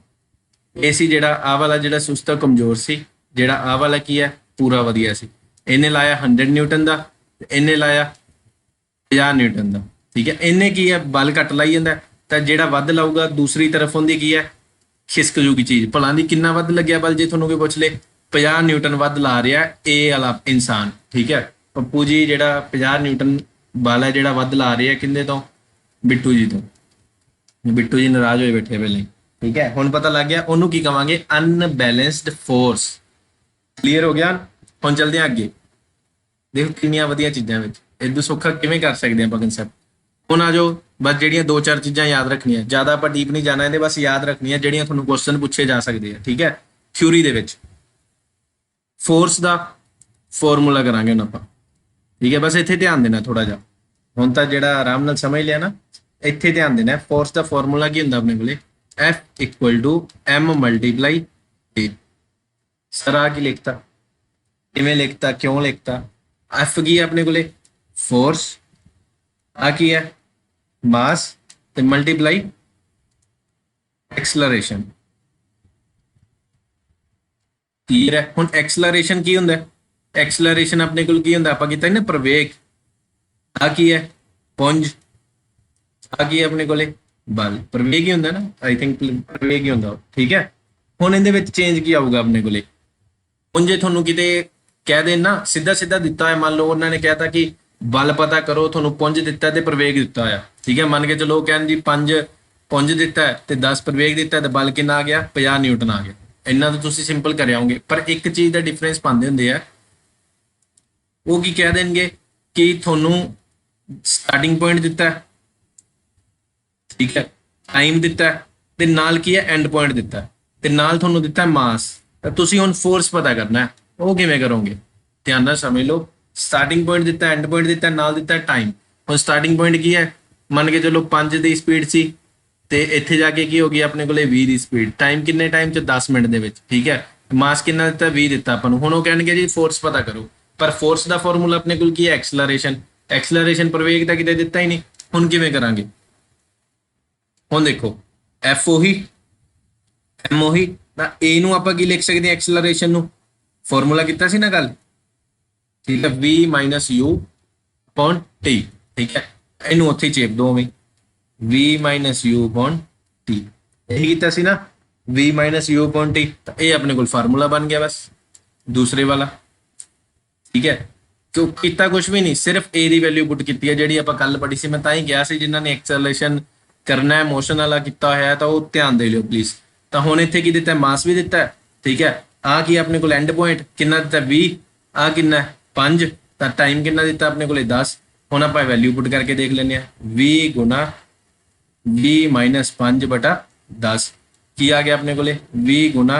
[SPEAKER 1] ਇਹ ਸੀ ਜਿਹੜਾ ਆਹ ਵਾਲਾ ਜਿਹੜਾ ਸੁਸਤ ਕਮਜ਼ੋਰ ਸੀ, ਜਿਹੜਾ ਆਹ ਵਾਲਾ ਕੀ ਹੈ? ਪੂਰਾ ਵਧੀਆ ਸੀ। ਇਹਨੇ ਲਾਇਆ 100 ਨਿਊਟਨ ਦਾ, ਇਹਨੇ ਲਾਇਆ 50 ਨਿਊਟਨ ਦਾ। ਠੀਕ ਹੈ, ਇਹਨੇ ਕੀ ਹੈ? ਬਲ ਘੱਟ ਲਾਈ ਜਾਂਦਾ, ਤਾਂ ਜਿਹੜਾ ਵੱਧ ਲਾਊਗਾ ਦੂਸਰੀ ਤਰਫ ਹੁੰਦੀ ਕੀ ਹੈ? ਖਿਸਕ ਜੂਗੀ ਚੀਜ਼। ਭਲਾ ਦੀ ਕਿੰਨਾ ਵੱਧ ਲੱਗਿਆ ਬਲ? ਜੇ ਤੁਹਾਨੂੰ ਕੋਈ ਪੁੱਛ ਲੇ 50 ਨਿਊਟਨ ਵੱਧ ਲਾ ਰਿਹਾ ਇਹ ਵਾਲਾ ਇਨਸਾਨ। ਠੀਕ ਹੈ, ਪੱਪੂ ਜੀ ਜਿਹੜਾ 50 ਨਿਊਟਨ ਬਲ ਹੈ ਜਿਹੜਾ ਵੱਧ ਲਾ ਰਿਹਾ ਕਿੰਦੇ ਤੋਂ? ਬਿੱਟੂ ਜੀ ਤੋਂ। ਬਿੱਟੂ ਜੀ ਨਾਰਾਜ਼ ਹੋਏ ਬੈਠੇ ਪਹਿਲਾਂ ਹੀ। ਠੀਕ ਹੈ, ਹੁਣ ਪਤਾ ਲੱਗ ਗਿਆ ਉਹਨੂੰ ਕੀ ਕਵਾਂਗੇ? Unbalanced force. ਕਲੀਅਰ ਹੋ ਗਿਆ? ਹੁਣ ਚੱਲਦੇ ਹਾਂ ਅੱਗੇ। ਦੇਖੋ ਕਿੰਨੀਆਂ ਵਧੀਆ ਚੀਜ਼ਾਂ ਵਿੱਚ ਇਦੋਂ ਸੌਖਾ ਕਿਵੇਂ ਕਰ ਸਕਦੇ ਆਪਾਂ ਕਨਸੈਪਟ। ਹੁਣ ਆ ਜਾਓ, ਬਸ ਜਿਹੜੀਆਂ 2-4 ਚੀਜ਼ਾਂ ਯਾਦ ਰੱਖਣੀਆਂ, ਜ਼ਿਆਦਾ ਆਪਾਂ ਡੀਪ ਨਹੀਂ ਜਾਣਾ ਇਹਦੇ, ਬਸ ਯਾਦ ਰੱਖਣੀਆਂ ਜਿਹੜੀਆਂ ਤੁਹਾਨੂੰ ਕੁਐਸਚਨ ਪੁੱਛੇ ਜਾ ਸਕਦੇ ਆ। ਠੀਕ ਹੈ, ਥਿਊਰੀ ਦੇ ਵਿੱਚ ਫੋਰਸ ਦਾ ਫਾਰਮੂਲਾ ਕਰਾਂਗੇ ਹੁਣ ਆਪਾਂ। ਠੀਕ ਹੈ, ਬਸ ਇੱਥੇ ਧਿਆਨ ਦੇਣਾ ਥੋੜਾ ਜਿਹਾ। ਹੁਣ ਤਾਂ ਜਿਹੜਾ ਆਰਾਮ ਨਾਲ ਸਮਝ ਲਿਆ ਨਾ, ਇੱਥੇ ਧਿਆਨ ਦੇਣਾ। ਫੋਰਸ ਦਾ ਫਾਰਮੂਲਾ ਕੀ ਹੁੰਦਾ ਆਪਣੇ ਕੋਲੇ? F = m × a। ਸਰ ਆ ਕੀ ਲਿਖਤਾ? ਕਿਵੇਂ ਲਿਖਤਾ? ਕਿਉਂ ਲਿਖਤਾ? F ਕੀ ਹੈ ਆਪਣੇ ਕੋਲੇ? ਫੋਰਸ। ਆ ਕੀ ਹੈ? ਮਾਸ ਤੇ ਮਲਟੀਪਲਾਈ ਐਕਸਲਰੇਸ਼ਨ। ਕਲੀਅਰ ਹੈ? ਹੁਣ ਐਕਸਲਰੇਸ਼ਨ ਕੀ ਹੁੰਦਾ? ਐਕਸਲਰੇਸ਼ਨ ਆਪਣੇ ਕੋਲ ਕੀ ਹੁੰਦਾ? ਆਪਾਂ ਕੀਤਾ ਨਾ ਪ੍ਰਵੇਗ। ਆ ਕੀ ਹੈ? ਪੁੰਜ। ਆ ਕੀ ਹੈ ਆਪਣੇ ਕੋਲੇ? ਬਲ। ਪ੍ਰਵੇਗ ਹੀ ਹੁੰਦਾ ਨਾ, ਆਈ ਥਿੰਕ ਪ੍ਰਵੇਗ ਹੀ ਹੁੰਦਾ। ਠੀਕ ਹੈ, ਹੁਣ ਇਹਦੇ ਵਿੱਚ ਚੇਂਜ ਕੀ ਆਊਗਾ ਆਪਣੇ ਕੋਲੇ? ਹੁਣ ਜੇ ਤੁਹਾਨੂੰ ਕਿਤੇ ਕਹਿ ਦੇਣ ਨਾ, ਸਿੱਧਾ ਸਿੱਧਾ ਦਿੱਤਾ ਹੈ, ਮੰਨ ਲਓ ਉਹਨਾਂ ਨੇ ਕਹਿਤਾ ਕਿ ਬਲ ਪਤਾ ਕਰੋ, ਤੁਹਾਨੂੰ ਪੁੰਜ ਦਿੱਤਾ ਤੇ ਪ੍ਰਵੇਗ ਦਿੱਤਾ ਹੋਇਆ। ਠੀਕ ਹੈ, ਮੰਨ ਕੇ ਚਲੋ ਕਹਿਣ ਜੀ 5 ਪੁੰਜ ਦਿੱਤਾ ਤੇ 10 ਪ੍ਰਵੇਗ ਦਿੱਤਾ ਤੇ ਬਲ ਕਿੰਨਾ ਆ ਗਿਆ? 50 ਨਿਊਟਨ ਆ ਗਿਆ। ਇੰਨਾ ਤਾਂ ਤੁਸੀਂ ਸਿੰਪਲ ਕਰ ਆਓਗੇ, ਪਰ ਇੱਕ ਚੀਜ਼ ਦਾ ਡਿਫਰੈਂਸ ਪਾਉਂਦੇ ਹੁੰਦੇ ਆ। ਉਹ ਕੀ ਕਹਿ ਦੇਣਗੇ ਕਿ ਤੁਹਾਨੂੰ ਸਟਾਰਟਿੰਗ ਪੁਆਇੰਟ ਦਿੱਤਾ, ਠੀਕ ਹੈ, ਟਾਈਮ ਦਿੱਤਾ ਤੇ ਨਾਲ ਕੀ ਹੈ? ਐਂਡ ਪੁਆਇੰਟ ਦਿੱਤਾ ਤੇ ਨਾਲ ਤੁਹਾਨੂੰ ਦਿੱਤਾ ਮਾਸ। ਤਾਂ ਤੁਸੀਂ ਹੁਣ ਫੋਰਸ ਪਤਾ ਕਰਨਾ ਹੈ, ਉਹ ਕਿਵੇਂ ਕਰੋਗੇ? ਧਿਆਨ ਨਾਲ ਸਮਝ ਲਓ। ਸਟਾਰਟਿੰਗ ਪੁਆਇੰਟ ਦਿੱਤਾ, ਐਂਡ ਪੁਆਇੰਟ ਦਿੱਤਾ, ਨਾਲ ਦਿੱਤਾ ਟਾਈਮ। ਹੁਣ ਸਟਾਰਟਿੰਗ ਪੁਆਇੰਟ ਕੀ ਹੈ? ਮੰਨ ਕੇ ਚਲੋ 5 ਦੀ ਸਪੀਡ ਸੀ ਤੇ ਇੱਥੇ ਜਾ ਕੇ ਕੀ ਹੋ ਗਈ ਆਪਣੇ ਕੋਲੇ 20 ਦੀ ਸਪੀਡ। ਟਾਈਮ ਕਿੰਨੇ ਟਾਈਮ ਚ 10 ਮਿੰਟ ਦੇ ਵਿੱਚ, ਠੀਕ ਹੈ। ਮਾਸ ਕਿੰਨਾ ਦਿੱਤਾ 20 ਦਿੱਤਾ ਆਪਾਂ ਨੂੰ। ਹੁਣ ਉਹ ਕਹਿਣਗੇ ਜੀ ਫੋਰਸ ਪਤਾ ਕਰੋ, ਪਰ ਫੋਰਸ ਦਾ ਫਾਰਮੂਲਾ ਆਪਣੇ ਕੋਲ ਕੀ ਹੈ ਐਕਸਲਰੇਸ਼ਨ। ਐਕਸਲਰੇਸ਼ਨ ਪ੍ਰਵੇਗ ਦਾ ਕਿਤੇ ਦਿੱਤਾ ਹੀ ਨਹੀਂ। ਹੁਣ ਕਿਵੇਂ ਕਰਾਂਗੇ? ਹੁਣ ਦੇਖੋ F ਉਹੀ M ਉਹੀ ਤਾਂ A ਨੂੰ ਆਪਾਂ ਕੀ ਲਿਖ ਸਕਦੇ ਹਾਂ ਐਕਸਲਰੇਸ਼ਨ ਨੂੰ, ਫਾਰਮੂਲਾ ਕੀਤਾ ਸੀ ਨਾ ਗੱਲ, ਠੀਕ ਹੈ V - U T, ਠੀਕ ਹੈ। ਇਹਨੂੰ ਉੱਥੇ ਚੇਪ ਦੋ ਉਵੇਂ V - U T, ਇਹੀ ਕੀਤਾ ਸੀ ਨਾ V - U T। ਤਾਂ ਇਹ ਆਪਣੇ ਕੋਲ ਫਾਰਮੂਲਾ ਬਣ ਗਿਆ ਬਸ ਦੂਸਰੇ ਵਾਲਾ, ਠੀਕ ਹੈ। ਕਿਉਂ ਕੀਤਾ ਕੁਝ ਵੀ ਨਹੀਂ, ਸਿਰਫ A ਦੀ ਵੈਲਿਊ ਪੁੱਟ ਕੀਤੀ ਹੈ ਜਿਹੜੀ ਆਪਾਂ ਕੱਲ ਪੜ੍ਹੀ ਸੀ। ਮੈਂ ਤਾਂ ਹੀ ਕਿਹਾ ਸੀ ਜਿਨ੍ਹਾਂ ਨੇ ਐਕਸਲਰੇਸ਼ਨ ਕਰਨਾ ਹੈ ਮੋਸ਼ਨ ਵਾਲਾ ਕੀਤਾ ਹੋਇਆ ਤਾਂ ਉਹ ਧਿਆਨ ਦੇ ਲਿਓ ਪਲੀਜ਼। ਤਾਂ ਹੁਣ ਇੱਥੇ ਕੀ ਦਿੱਤਾ, ਮਾਸ ਵੀ ਦਿੱਤਾ, ਠੀਕ ਹੈ। ਆ ਕੀ ਆਪਣੇ ਕੋਲ ਐਂਡ ਪੁਆਇੰਟ ਕਿੰਨਾ ਦਿੱਤਾ 20, ਆ ਕਿੰਨਾ 5, ਤਾਂ ਟਾਈਮ ਕਿੰਨਾ ਦਿੱਤਾ ਆਪਣੇ ਕੋਲੇ 10। ਹੁਣ ਆਪਾਂ ਵੈਲਿਊ ਪੁੱਟ ਕਰਕੇ ਦੇਖ ਲੈਂਦੇ ਆ 20 ਗੁਣਾ V - 5/10 ਕੀ ਆ ਗਿਆ ਆਪਣੇ ਕੋਲੇ 20 ਗੁਣਾ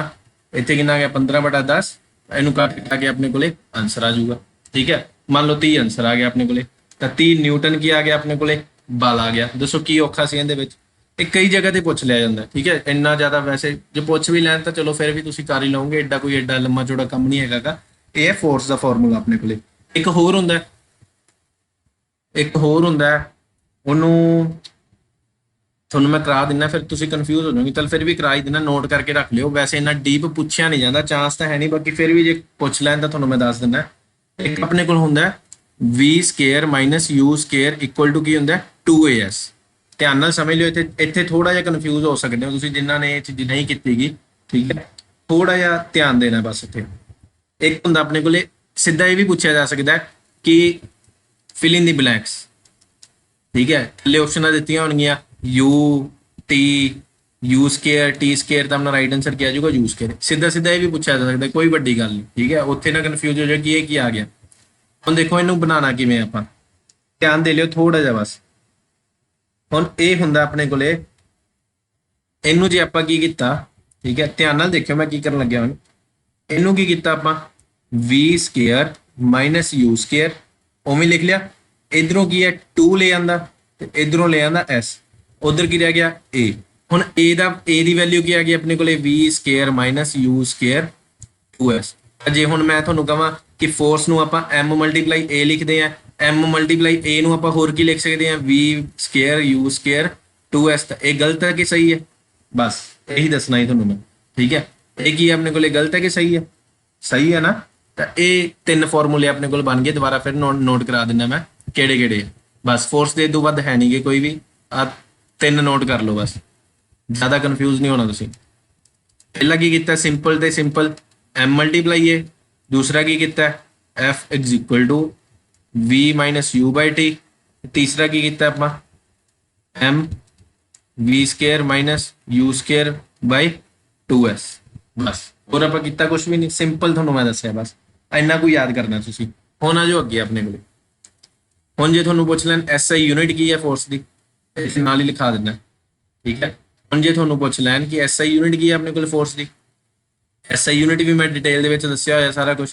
[SPEAKER 1] ਇੱਥੇ ਕਿੰਨਾ ਆ ਗਿਆ 15/10। ਇਹਨੂੰ ਕੱਟ ਕੇ ਆਪਣੇ ਕੋਲੇ ਆਨਸਰ ਆ ਜਾਊਗਾ, ਠੀਕ ਹੈ। ਮੰਨ ਲਓ 30 ਆਨਸਰ ਆ ਗਿਆ ਆਪਣੇ ਕੋਲੇ, ਤਾਂ 30 ਨਿਊਟਨ ਕੀ ਆ ਗਿਆ ਆਪਣੇ ਕੋਲੇ, ਬਲ ਆ ਗਿਆ। ਦੱਸੋ ਕੀ ਔਖਾ ਸੀ ਇਹਦੇ ਵਿੱਚ? ਇਹ ਕਈ ਜਗ੍ਹਾ ਤੇ ਪੁੱਛ ਲਿਆ ਜਾਂਦਾ, ਠੀਕ ਹੈ। ਇੰਨਾ ਜ਼ਿਆਦਾ ਵੈਸੇ ਜੇ ਪੁੱਛ ਵੀ ਲੈਣ ਤਾਂ ਚਲੋ ਫਿਰ ਵੀ ਤੁਸੀਂ ਕਰ ਹੀ ਲਓਗੇ, ਐਡਾ ਕੋਈ ਐਡਾ ਲੰਮਾ ਚੌੜਾ ਕੰਮ ਨਹੀਂ ਹੈਗਾਗਾ। ਇਹ ਹੈ ਫੋਰਸ ਦਾ ਫਾਰਮੂਲਾ ਆਪਣੇ ਕੋਲੇ। ਇੱਕ ਹੋਰ ਹੁੰਦਾ ਉਹਨੂੰ ਤੁਹਾਨੂੰ ਮੈਂ ਕਰਾ ਦਿੰਦਾ, ਫਿਰ ਤੁਸੀਂ ਕਨਫਿਊਜ਼ ਹੋ ਜਾਓਗੇ। ਚਲ ਫਿਰ ਵੀ ਕਰਾ ਹੀ ਦਿੰਦਾ, ਨੋਟ ਕਰਕੇ ਰੱਖ ਲਿਓ। ਵੈਸੇ ਇੰਨਾ ਡੀਪ ਪੁੱਛਿਆ ਨਹੀਂ ਜਾਂਦਾ, ਚਾਂਸ ਤਾਂ ਹੈ ਨਹੀਂ, ਬਾਕੀ ਫਿਰ ਵੀ ਜੇ ਪੁੱਛ ਲੈਣ ਤਾਂ ਤੁਹਾਨੂੰ ਮੈਂ ਦੱਸ ਦਿੰਦਾ। ਇੱਕ ਆਪਣੇ ਕੋਲ ਹੁੰਦਾ V² - U² = ਕੀ ਹੁੰਦਾ 2AS। ਧਿਆਨ ਨਾਲ ਸਮਝ ਲਿਓ, ਇੱਥੇ ਥੋੜਾ ਜਿਹਾ ਕਨਫਿਊਜ਼ ਹੋ ਸਕਦੇ ਹੋ ਤੁਸੀਂ ਜਿਨ੍ਹਾਂ ਨੇ ਇਹ ਚੀਜ਼ ਨਹੀਂ ਕੀਤੀਗੀ, ਠੀਕ ਹੈ। ਥੋੜਾ ਜਿਹਾ ਧਿਆਨ ਦੇਣਾ ਬਸ ਇੱਥੇ। ਇੱਕ ਹੁੰਦਾ ਆਪਣੇ ਕੋਲੇ ਸਿੱਧਾ ਇਹ ਵੀ ਪੁੱਛਿਆ ਜਾ ਸਕਦਾ ਹੈ ਕਿ ਫਿਲ ਇਨ ਦੀ ਬਲੈਂਕਸ, ਠੀਕ ਹੈ। ਥੱਲੇ ਆਪਸ਼ਨਾਂ ਦਿੱਤੀਆਂ ਹੋਣਗੀਆਂ U T U² T² ਤਾਂ ਆਪਣਾ ਰਾਈਟ ਆਨਸਰ ਕੀ ਆ ਜਾਊਗਾ U²। ਸਿੱਧਾ ਸਿੱਧਾ ਇਹ ਵੀ ਪੁੱਛਿਆ ਜਾ ਸਕਦਾ, ਕੋਈ ਵੱਡੀ ਗੱਲ ਨਹੀਂ, ਠੀਕ ਹੈ। ਉੱਥੇ ਨਾ ਕਨਫਿਊਜ਼ ਹੋ ਜਾਏ ਕਿ ਇਹ ਕੀ ਆ ਗਿਆ। ਹੁਣ ਦੇਖੋ ਇਹਨੂੰ ਬਣਾਉਣਾ ਕਿਵੇਂ ਆਪਾਂ, ਧਿਆਨ ਦੇ ਲਿਓ ਥੋੜਾ ਜਿਹਾ ਬਸ। ਹੁਣ ਇਹ ਹੁੰਦਾ ਆਪਣੇ ਕੋਲੇ, ਇਹਨੂੰ ਜੇ ਆਪਾਂ ਕੀ ਕੀਤਾ, ਠੀਕ ਹੈ, ਧਿਆਨ ਨਾਲ ਦੇਖਿਓ ਮੈਂ ਕੀ ਕਰਨ ਲੱਗਿਆ। ਹੁਣ ਇਹਨੂੰ ਕੀ ਕੀਤਾ ਆਪਾਂ V² - U², ਉਵੇਂ ਲਿਖ ਲਿਆ। ਇਧਰੋਂ ਕੀ ਹੈ 2 ਲੈ ਆਂਦਾ ਤੇ ਇਧਰੋਂ ਲੈ ਆਂਦਾ S, ਉਧਰ ਕੀ ਰਹਿ ਗਿਆ A। ਹੁਣ A ਦੀ ਵੈਲਿਊ ਕੀ ਆ ਗਈ ਆਪਣੇ ਕੋਲੇ V² - U² 2S। ਜੇ ਹੁਣ ਮੈਂ ਤੁਹਾਨੂੰ ਕਹਾਂ ਕਿ ਫੋਰਸ ਨੂੰ ਆਪਾਂ M × A ਲਿਖਦੇ ਆ, M × A ਨੂੰ ਆਪਾਂ ਹੋਰ ਕੀ ਲਿਖ ਸਕਦੇ ਆ V² U² 2S। ਤਾਂ ਇਹ ਗਲਤ ਹੈ ਕਿ ਸਹੀ ਹੈ? ਬਸ ਇਹੀ ਦੱਸਣਾ ਹੀ ਤੁਹਾਨੂੰ ਮੈਂ, ਠੀਕ ਹੈ। ਇਹ ਕੀ ਆਪਣੇ ਕੋਲੇ ਗਲਤ ਹੈ ਕਿ ਸਹੀ ਹੈ? ਸਹੀ ਹੈ ਨਾ। ਤਾਂ ਇਹ ਤਿੰਨ ਫਾਰਮੂਲੇ ਆਪਣੇ ਕੋਲ ਬਣ ਗਏ। ਦੁਬਾਰਾ ਫਿਰ ਨੋਟ ਕਰਾ ਦਿੰਦਾ ਮੈਂ ਕਿਹੜੇ ਕਿਹੜੇ। ਬਸ ਫੋਰਸ ਦੇ ਤੋਂ ਵੱਧ ਹੈ ਨਹੀਂਗੇ ਕੋਈ ਵੀ, ਆ ਤਿੰਨ ਨੋਟ ਕਰ ਲਓ ਬਸ, ਜ਼ਿਆਦਾ ਕਨਫਿਊਜ਼ ਨਹੀਂ ਹੋਣਾ ਤੁਸੀਂ। ਪਹਿਲਾ ਕੀ ਕੀਤਾ ਸਿੰਪਲ ਤੇ ਸਿੰਪਲ M × A, ਦੂਸਰਾ ਕੀ ਕੀਤਾ F = V - U/T, ਤੀਸਰਾ ਕੀ ਕੀਤਾ ਆਪਾਂ M V² - U² 2S। ਬਸ ਹੋਰ ਆਪਾਂ ਕੀਤਾ ਕੁਝ ਵੀ ਨਹੀਂ, ਸਿੰਪਲ ਤੁਹਾਨੂੰ ਮੈਂ ਦੱਸਿਆ ਬਸ, ਇੰਨਾ ਕੁ ਯਾਦ ਕਰਨਾ ਤੁਸੀਂ। ਹੁਣ ਆ ਜਾਓ ਅੱਗੇ ਆਪਣੇ ਕੋਲੇ। ਹੁਣ ਜੇ ਤੁਹਾਨੂੰ ਪੁੱਛ ਲੈਣ SI ਯੂਨਿਟ ਕੀ ਹੈ ਫੋਰਸ ਦੀ, ਇਸ ਨਾਲ ਹੀ ਲਿਖਾ ਦਿੰਦਾ, ਠੀਕ ਹੈ। ਹੁਣ ਜੇ ਤੁਹਾਨੂੰ ਪੁੱਛ ਲੈਣ ਕਿ SI ਯੂਨਿਟ ਕੀ ਹੈ ਆਪਣੇ ਕੋਲ ਫੋਰਸ ਦੀ, SI ਯੂਨਿਟ ਵੀ ਮੈਂ ਡਿਟੇਲ ਦੇ ਵਿੱਚ ਦੱਸਿਆ ਹੋਇਆ ਸਾਰਾ ਕੁਝ।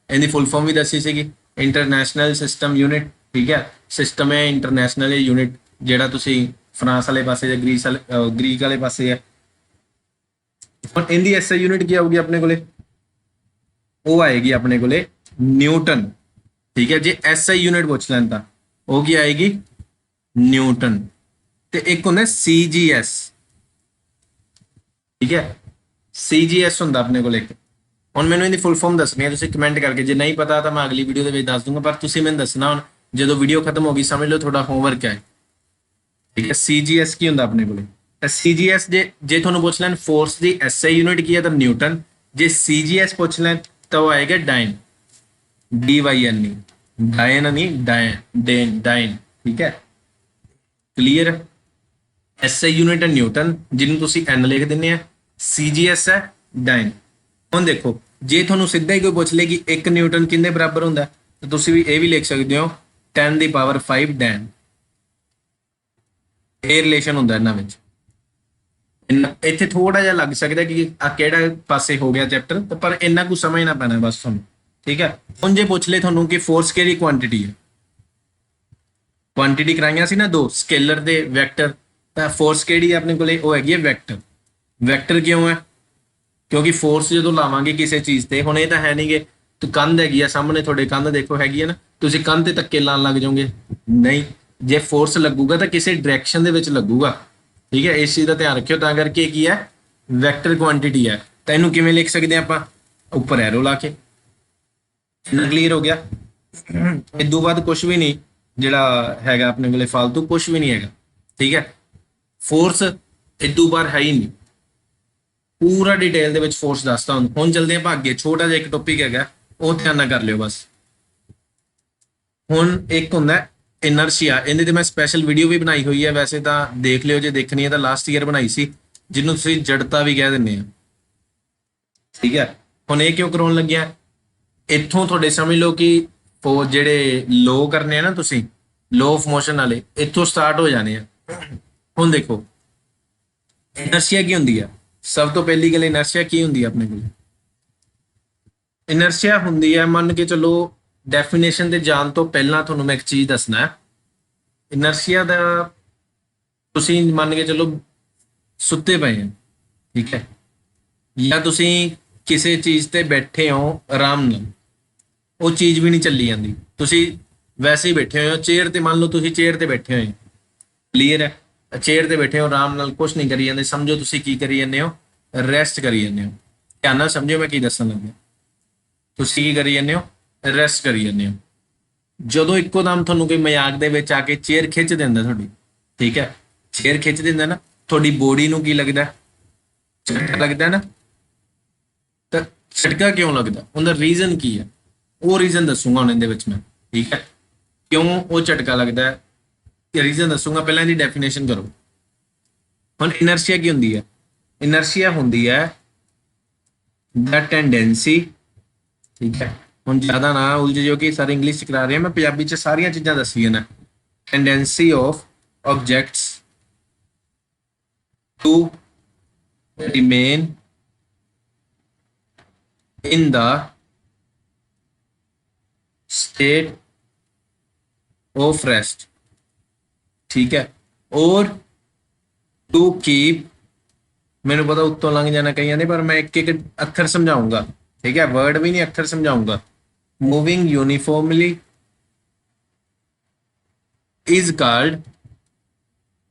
[SPEAKER 1] ਇਹਦੀ ਫੁੱਲ ਫਾਰਮ ਵੀ ਦੱਸੀ ਸੀਗੀ, ਇੰਟਰਨੈਸ਼ਨਲ ਸਿਸਟਮ ਯੂਨਿਟ, ਠੀਕ ਹੈ। ਸਿਸਟਮ ਹੈ ਇੰਟਰਨੈਸ਼ਨਲ ਯੂਨਿਟ, ਜਿਹੜਾ ਤੁਸੀਂ ਫਰਾਂਸ ਵਾਲੇ ਪਾਸੇ ਜਾਂ ਗ੍ਰੀਕ ਵਾਲੇ ਪਾਸੇ ਹੈ। ਹੁਣ ਇਹਦੀ SI ਯੂਨਿਟ ਕੀ ਆਊਗੀ ਆਪਣੇ ਕੋਲੇ, ਉਹ ਆਏਗੀ ਆਪਣੇ ਕੋਲੇ ਨਿਊਟਨ, ਠੀਕ ਹੈ। ਜੇ SI ਯੂਨਿਟ ਪੁੱਛ ਲੈਣ ਤਾਂ ਉਹ ਕੀ ਆਏਗੀ ਨਿਊਟਨ। ਤੇ ਇੱਕ ਹੁੰਦਾ CGS, ਠੀਕ ਹੈ। CGS ਹੁੰਦਾ ਆਪਣੇ ਕੋਲ ਇੱਕ। ਹੁਣ ਮੈਨੂੰ ਇਹਦੀ ਫੁੱਲ ਫਾਰਮ ਦੱਸਣੀ ਹੈ, ਤੁਸੀਂ ਕਮੈਂਟ ਕਰਕੇ, ਜੇ ਨਹੀਂ ਪਤਾ ਤਾਂ ਮੈਂ ਅਗਲੀ ਵੀਡੀਓ ਦੇ ਵਿੱਚ ਦੱਸ ਦੂੰਗਾ, ਪਰ ਤੁਸੀਂ ਮੈਨੂੰ ਦੱਸਣਾ ਹੁਣ ਜਦੋਂ ਵੀਡੀਓ ਖਤਮ ਹੋ ਗਈ, ਸਮਝ ਲਓ ਤੁਹਾਡਾ ਹੋਮਵਰਕ ਹੈ, ਠੀਕ ਹੈ। CGS ਕੀ ਹੁੰਦਾ ਆਪਣੇ ਕੋਲੇ, ਤਾਂ CGS ਜੇ ਤੁਹਾਨੂੰ ਪੁੱਛ ਲੈਣ ਫੋਰਸ ਦੀ SI ਯੂਨਿਟ ਕੀ ਹੈ ਤਾਂ ਨਿਊਟਨ। ਜੇ CGS ਪੁੱਛ ਲੈਣ ਤਾਂ ਉਹ ਆਏਗਾ ਡਾਇਨ, DYNE, ਡਾਇਨ ਨਹੀਂ ਡਾਇਨ, ਠੀਕ ਹੈ। ਕਲੀਅਰ। SI ਯੂਨਿਟ ਹੈ ਨਿਊਟਨ, ਜਿਹਨੂੰ ਤੁਸੀਂ N ਲਿਖ ਦਿੰਦੇ ਆ। CGS ਹੈ ਡਾਇਨ। ਹੁਣ ਦੇਖੋ ਜੇ ਤੁਹਾਨੂੰ ਸਿੱਧਾ ਹੀ ਕੋਈ ਪੁੱਛ ਲੇ ਕਿ 1 ਨਿਊਟਨ ਕਿੰਨੇ ਬਰਾਬਰ ਹੁੰਦਾ, ਤਾਂ ਤੁਸੀਂ ਵੀ ਇਹ ਵੀ ਲਿਖ ਸਕਦੇ ਹੋ 10⁵ ਡੈਨ। ਇਹ ਰਿਲੇਸ਼ਨ ਹੁੰਦਾ ਇਹਨਾਂ ਵਿੱਚ। ਇੱਥੇ ਥੋੜਾ ਜਿਹਾ ਲੱਗ ਸਕਦਾ ਕਿ ਆ ਕਿਹੜਾ ਪਾਸੇ ਹੋ ਗਿਆ ਚੈਪਟਰ, ਪਰ ਇੰਨਾ ਕੁ ਸਮਝਣਾ ਪੈਣਾ ਬਸ ਤੁਹਾਨੂੰ, ਠੀਕ ਹੈ। ਹੁਣ ਜੇ ਪੁੱਛ ਲੇ ਤੁਹਾਨੂੰ ਕਿ ਫੋਰਸ ਕਿਹੜੀ ਕੁਆਂਟੀਟੀ ਹੈ, ਕੁਆਂਟੀਟੀ ਕਰਾਈਆਂ ਸੀ ਨਾ ਦੋ, ਸਕੇਲਰ ਤੇ ਵੈਕਟਰ। ਤਾਂ ਫੋਰਸ ਕਿਹੜੀ ਹੈ ਆਪਣੇ ਕੋਲੇ? ਉਹ ਹੈਗੀ ਹੈ ਵੈਕਟਰ। ਵੈਕਟਰ ਕਿਉਂ ਹੈ? ਕਿਉਂਕਿ ਫੋਰਸ ਜਦੋਂ ਲਾਵਾਂਗੇ ਕਿਸੇ ਚੀਜ਼ ਤੇ, ਹੁਣ ਇਹ ਤਾਂ ਹੈ ਨਹੀਂਗੇ ਤੂੰ ਕੰਧ ਹੈਗੀ ਆ ਸਾਹਮਣੇ, ਤੁਹਾਡੇ ਕੰਧ ਦੇਖੋ ਹੈਗੀ ਹੈ ਨਾ, ਤੁਸੀਂ ਕੰਧ ਤੇ ਧੱਕੇ ਲਾਉਣ ਲੱਗ ਜਾਓਗੇ? ਨਹੀਂ, ਜੇ ਫੋਰਸ ਲੱਗੂਗਾ ਤਾਂ ਕਿਸੇ ਡਾਇਰੈਕਸ਼ਨ ਦੇ ਵਿੱਚ ਲੱਗੂਗਾ। ਠੀਕ ਹੈ, ਇਸ ਚੀਜ਼ ਦਾ ਧਿਆਨ ਰੱਖਿਓ। ਤਾਂ ਕਰਕੇ ਕੀ ਹੈ? ਵੈਕਟਰ ਕੁਆਂਟੀਟੀ ਹੈ। ਤਾਂ ਇਹਨੂੰ ਕਿਵੇਂ ਲਿਖ ਸਕਦੇ ਆਪਾਂ? ਉੱਪਰ ਐਰੋ ਲਾ ਕੇ। ਕਲੀਅਰ ਹੋ ਗਿਆ? ਇਦੋਂ ਬਾਅਦ ਕੁਝ ਵੀ ਨਹੀਂ ਜਿਹੜਾ ਹੈਗਾ ਆਪਣੇ ਕੋਲੇ ਫालतू, ਕੁਝ ਵੀ ਨਹੀਂ ਹੈਗਾ। ਠੀਕ ਹੈ, ਫੋਰਸ ਇਦੋਂ ਬਾਅਦ ਹੈ ਹੀ ਨਹੀਂ। ਪੂਰਾ ਡਿਟੇਲ ਦੇ ਵਿੱਚ ਫੋਰਸ ਦੱਸਦਾ ਹੁਣ ਚਲਦੇ ਆਪਾਂ ਅੱਗੇ। ਛੋਟਾ ਜਿਹਾ ਇੱਕ ਟੌਪਿਕ ਹੈਗਾ, ਉਹ ਧਿਆਨ ਨਾਲ ਕਰ ਲਿਓ ਬਸ। ਹੁਣ ਇੱਕ ਹੁੰਦਾ ਇਨਰਸ਼ੀਆ, ਇਹਦੇ ਤੇ ਮੈਂ ਸਪੈਸ਼ਲ ਵੀਡੀਓ ਵੀ ਬਣਾਈ ਹੋਈ ਹੈ, ਵੈਸੇ ਤਾਂ ਦੇਖ ਲਿਓ ਜੇ ਦੇਖਣੀ ਹੈ ਤਾਂ, ਲਾਸਟ ਈਅਰ ਬਣਾਈ ਸੀ, ਜਿਹਨੂੰ ਤੁਸੀਂ ਜੜਤਾ ਵੀ ਕਹਿ ਦਿੰਦੇ ਆ। ਠੀਕ ਹੈ, ਹੁਣ ਇਹ ਕਿਉਂ ਕਰਾਉਣ ਲੱਗਿਆ? ਇੱਥੋਂ ਤੁਹਾਡੇ ਸਮਝ ਲਓ ਕਿ ਜਿਹੜੇ ਲੋ ਕਰਨੇ ਆ ਨਾ ਤੁਸੀਂ, ਲੋ ਆਫ ਮੋਸ਼ਨ ਵਾਲੇ, ਇੱਥੋਂ ਸਟਾਰਟ ਹੋ ਜਾਣੇ ਆ। ਹੁਣ ਦੇਖੋ ਇਨਰਸ਼ੀਆ ਕੀ ਹੁੰਦੀ ਆ? ਸਭ ਤੋਂ ਪਹਿਲੀ ਗੱਲ, ਇਨਰਸ਼ੀਆ ਕੀ ਹੁੰਦੀ ਹੈ ਆਪਣੇ ਕੋਲ? ਇਨਰਸ਼ੀਆ ਹੁੰਦੀ ਹੈ, ਮੰਨ ਕੇ ਚਲੋ ਡੈਫੀਨੇਸ਼ਨ ਤੇ ਜਾਣ ਤੋਂ ਪਹਿਲਾਂ ਤੁਹਾਨੂੰ ਮੈਂ ਇੱਕ ਚੀਜ਼ ਦੱਸਣਾ ਹੈ। ਇਨਰਸ਼ੀਆ ਦਾ ਤੁਸੀਂ ਮੰਨ ਕੇ ਚਲੋ ਸੁੱਤੇ ਪਏ ਹੋ, ਠੀਕ ਹੈ, ਜਾਂ ਤੁਸੀਂ ਕਿਸੇ ਚੀਜ਼ ਤੇ ਬੈਠੇ ਹੋ ਆਰਾਮ ਨਾਲ, ਉਹ ਚੀਜ਼ ਵੀ ਨਹੀਂ ਚੱਲੀ ਜਾਂਦੀ, ਤੁਸੀਂ ਵੈਸੇ ਹੀ ਬੈਠੇ ਹੋਏ ਹੋ ਚੇਅਰ ਤੇ, ਮੰਨ ਲਓ ਤੁਸੀਂ ਚੇਅਰ ਤੇ ਬੈਠੇ ਹੋਏ, ਕਲੀਅਰ ਹੈ, ਚੇਅਰ ਤੇ ਬੈਠੇ ਹੋ ਆਰਾਮ ਨਾਲ, ਕੁਝ ਨਹੀਂ ਕਰੀ ਜਾਂਦੇ, ਸਮਝੋ ਤੁਸੀਂ ਕੀ ਕਰੀ ਜਾਂਦੇ ਹੋ? ਰੈਸਟ ਕਰੀ ਜਾਂਦੇ ਹੋ। ਧਿਆਨ ਨਾਲ ਸਮਝਿਓ ਮੈਂ ਕੀ ਦੱਸਣ ਲੱਗਿਆ। ਤੁਸੀਂ ਕੀ ਕਰੀ ਜਾਂਦੇ ਹੋ? ਰੈਸਟ ਕਰੀ ਜਾਂਦੇ ਹੋ। ਜਦੋਂ ਇੱਕੋ ਦਮ ਤੁਹਾਨੂੰ ਕੋਈ ਮਜ਼ਾਕ ਦੇ ਵਿੱਚ ਆ ਕੇ ਚੇਅਰ ਖਿੱਚ ਦਿੰਦਾ ਤੁਹਾਡੀ, ਠੀਕ ਹੈ, ਚੇਅਰ ਖਿੱਚ ਦਿੰਦਾ ਨਾ, ਤੁਹਾਡੀ ਬੋਡੀ ਨੂੰ ਕੀ ਲੱਗਦਾ? ਝਟਕਾ ਲੱਗਦਾ ਨਾ। ਤਾਂ ਝਟਕਾ ਕਿਉਂ ਲੱਗਦਾ? ਉਹਦਾ ਰੀਜ਼ਨ ਕੀ ਹੈ? ਉਹ ਰੀਜ਼ਨ ਦੱਸੂਗਾ ਹੁਣ ਇਹਦੇ ਵਿੱਚ ਮੈਂ, ਠੀਕ ਹੈ, ਕਿਉਂ ਉਹ ਝਟਕਾ ਲੱਗਦਾ ਹੈ, ਰੀਜ਼ਨ ਦੱਸੂਗਾ। ਪਹਿਲਾਂ ਇਹਦੀ ਡੈਫੀਨੇਸ਼ਨ ਕਰੋ। ਹੁਣ ਇਨਰਸ਼ੀਆ ਕੀ ਹੁੰਦੀ ਹੈ? ਇਨਰਸ਼ੀਆ ਹੁੰਦੀ ਹੈ ਦਾ ਟੈਂਡੈਂਸੀ, ਠੀਕ ਹੈ, ਹੁਣ ਜ਼ਿਆਦਾ ਨਾ ਉਲਝ ਜੋ ਕਿ ਸਾਰੇ ਇੰਗਲਿਸ਼ ਚ ਕਰਾ ਰਹੇ, ਮੈਂ ਪੰਜਾਬੀ ਚ ਸਾਰੀਆਂ ਚੀਜ਼ਾਂ ਦੱਸੀਆਂ ਨਾ। Tendency of objects to remain in the state of rest, ठीक है, और to keep, मैंने पता उत्तों लंघ जाना कहीं नहीं, पर मैं एक एक अक्षर समझाऊंगा, ठीक है, वर्ड भी नहीं अक्षर समझाऊंगा। Moving uniformly is called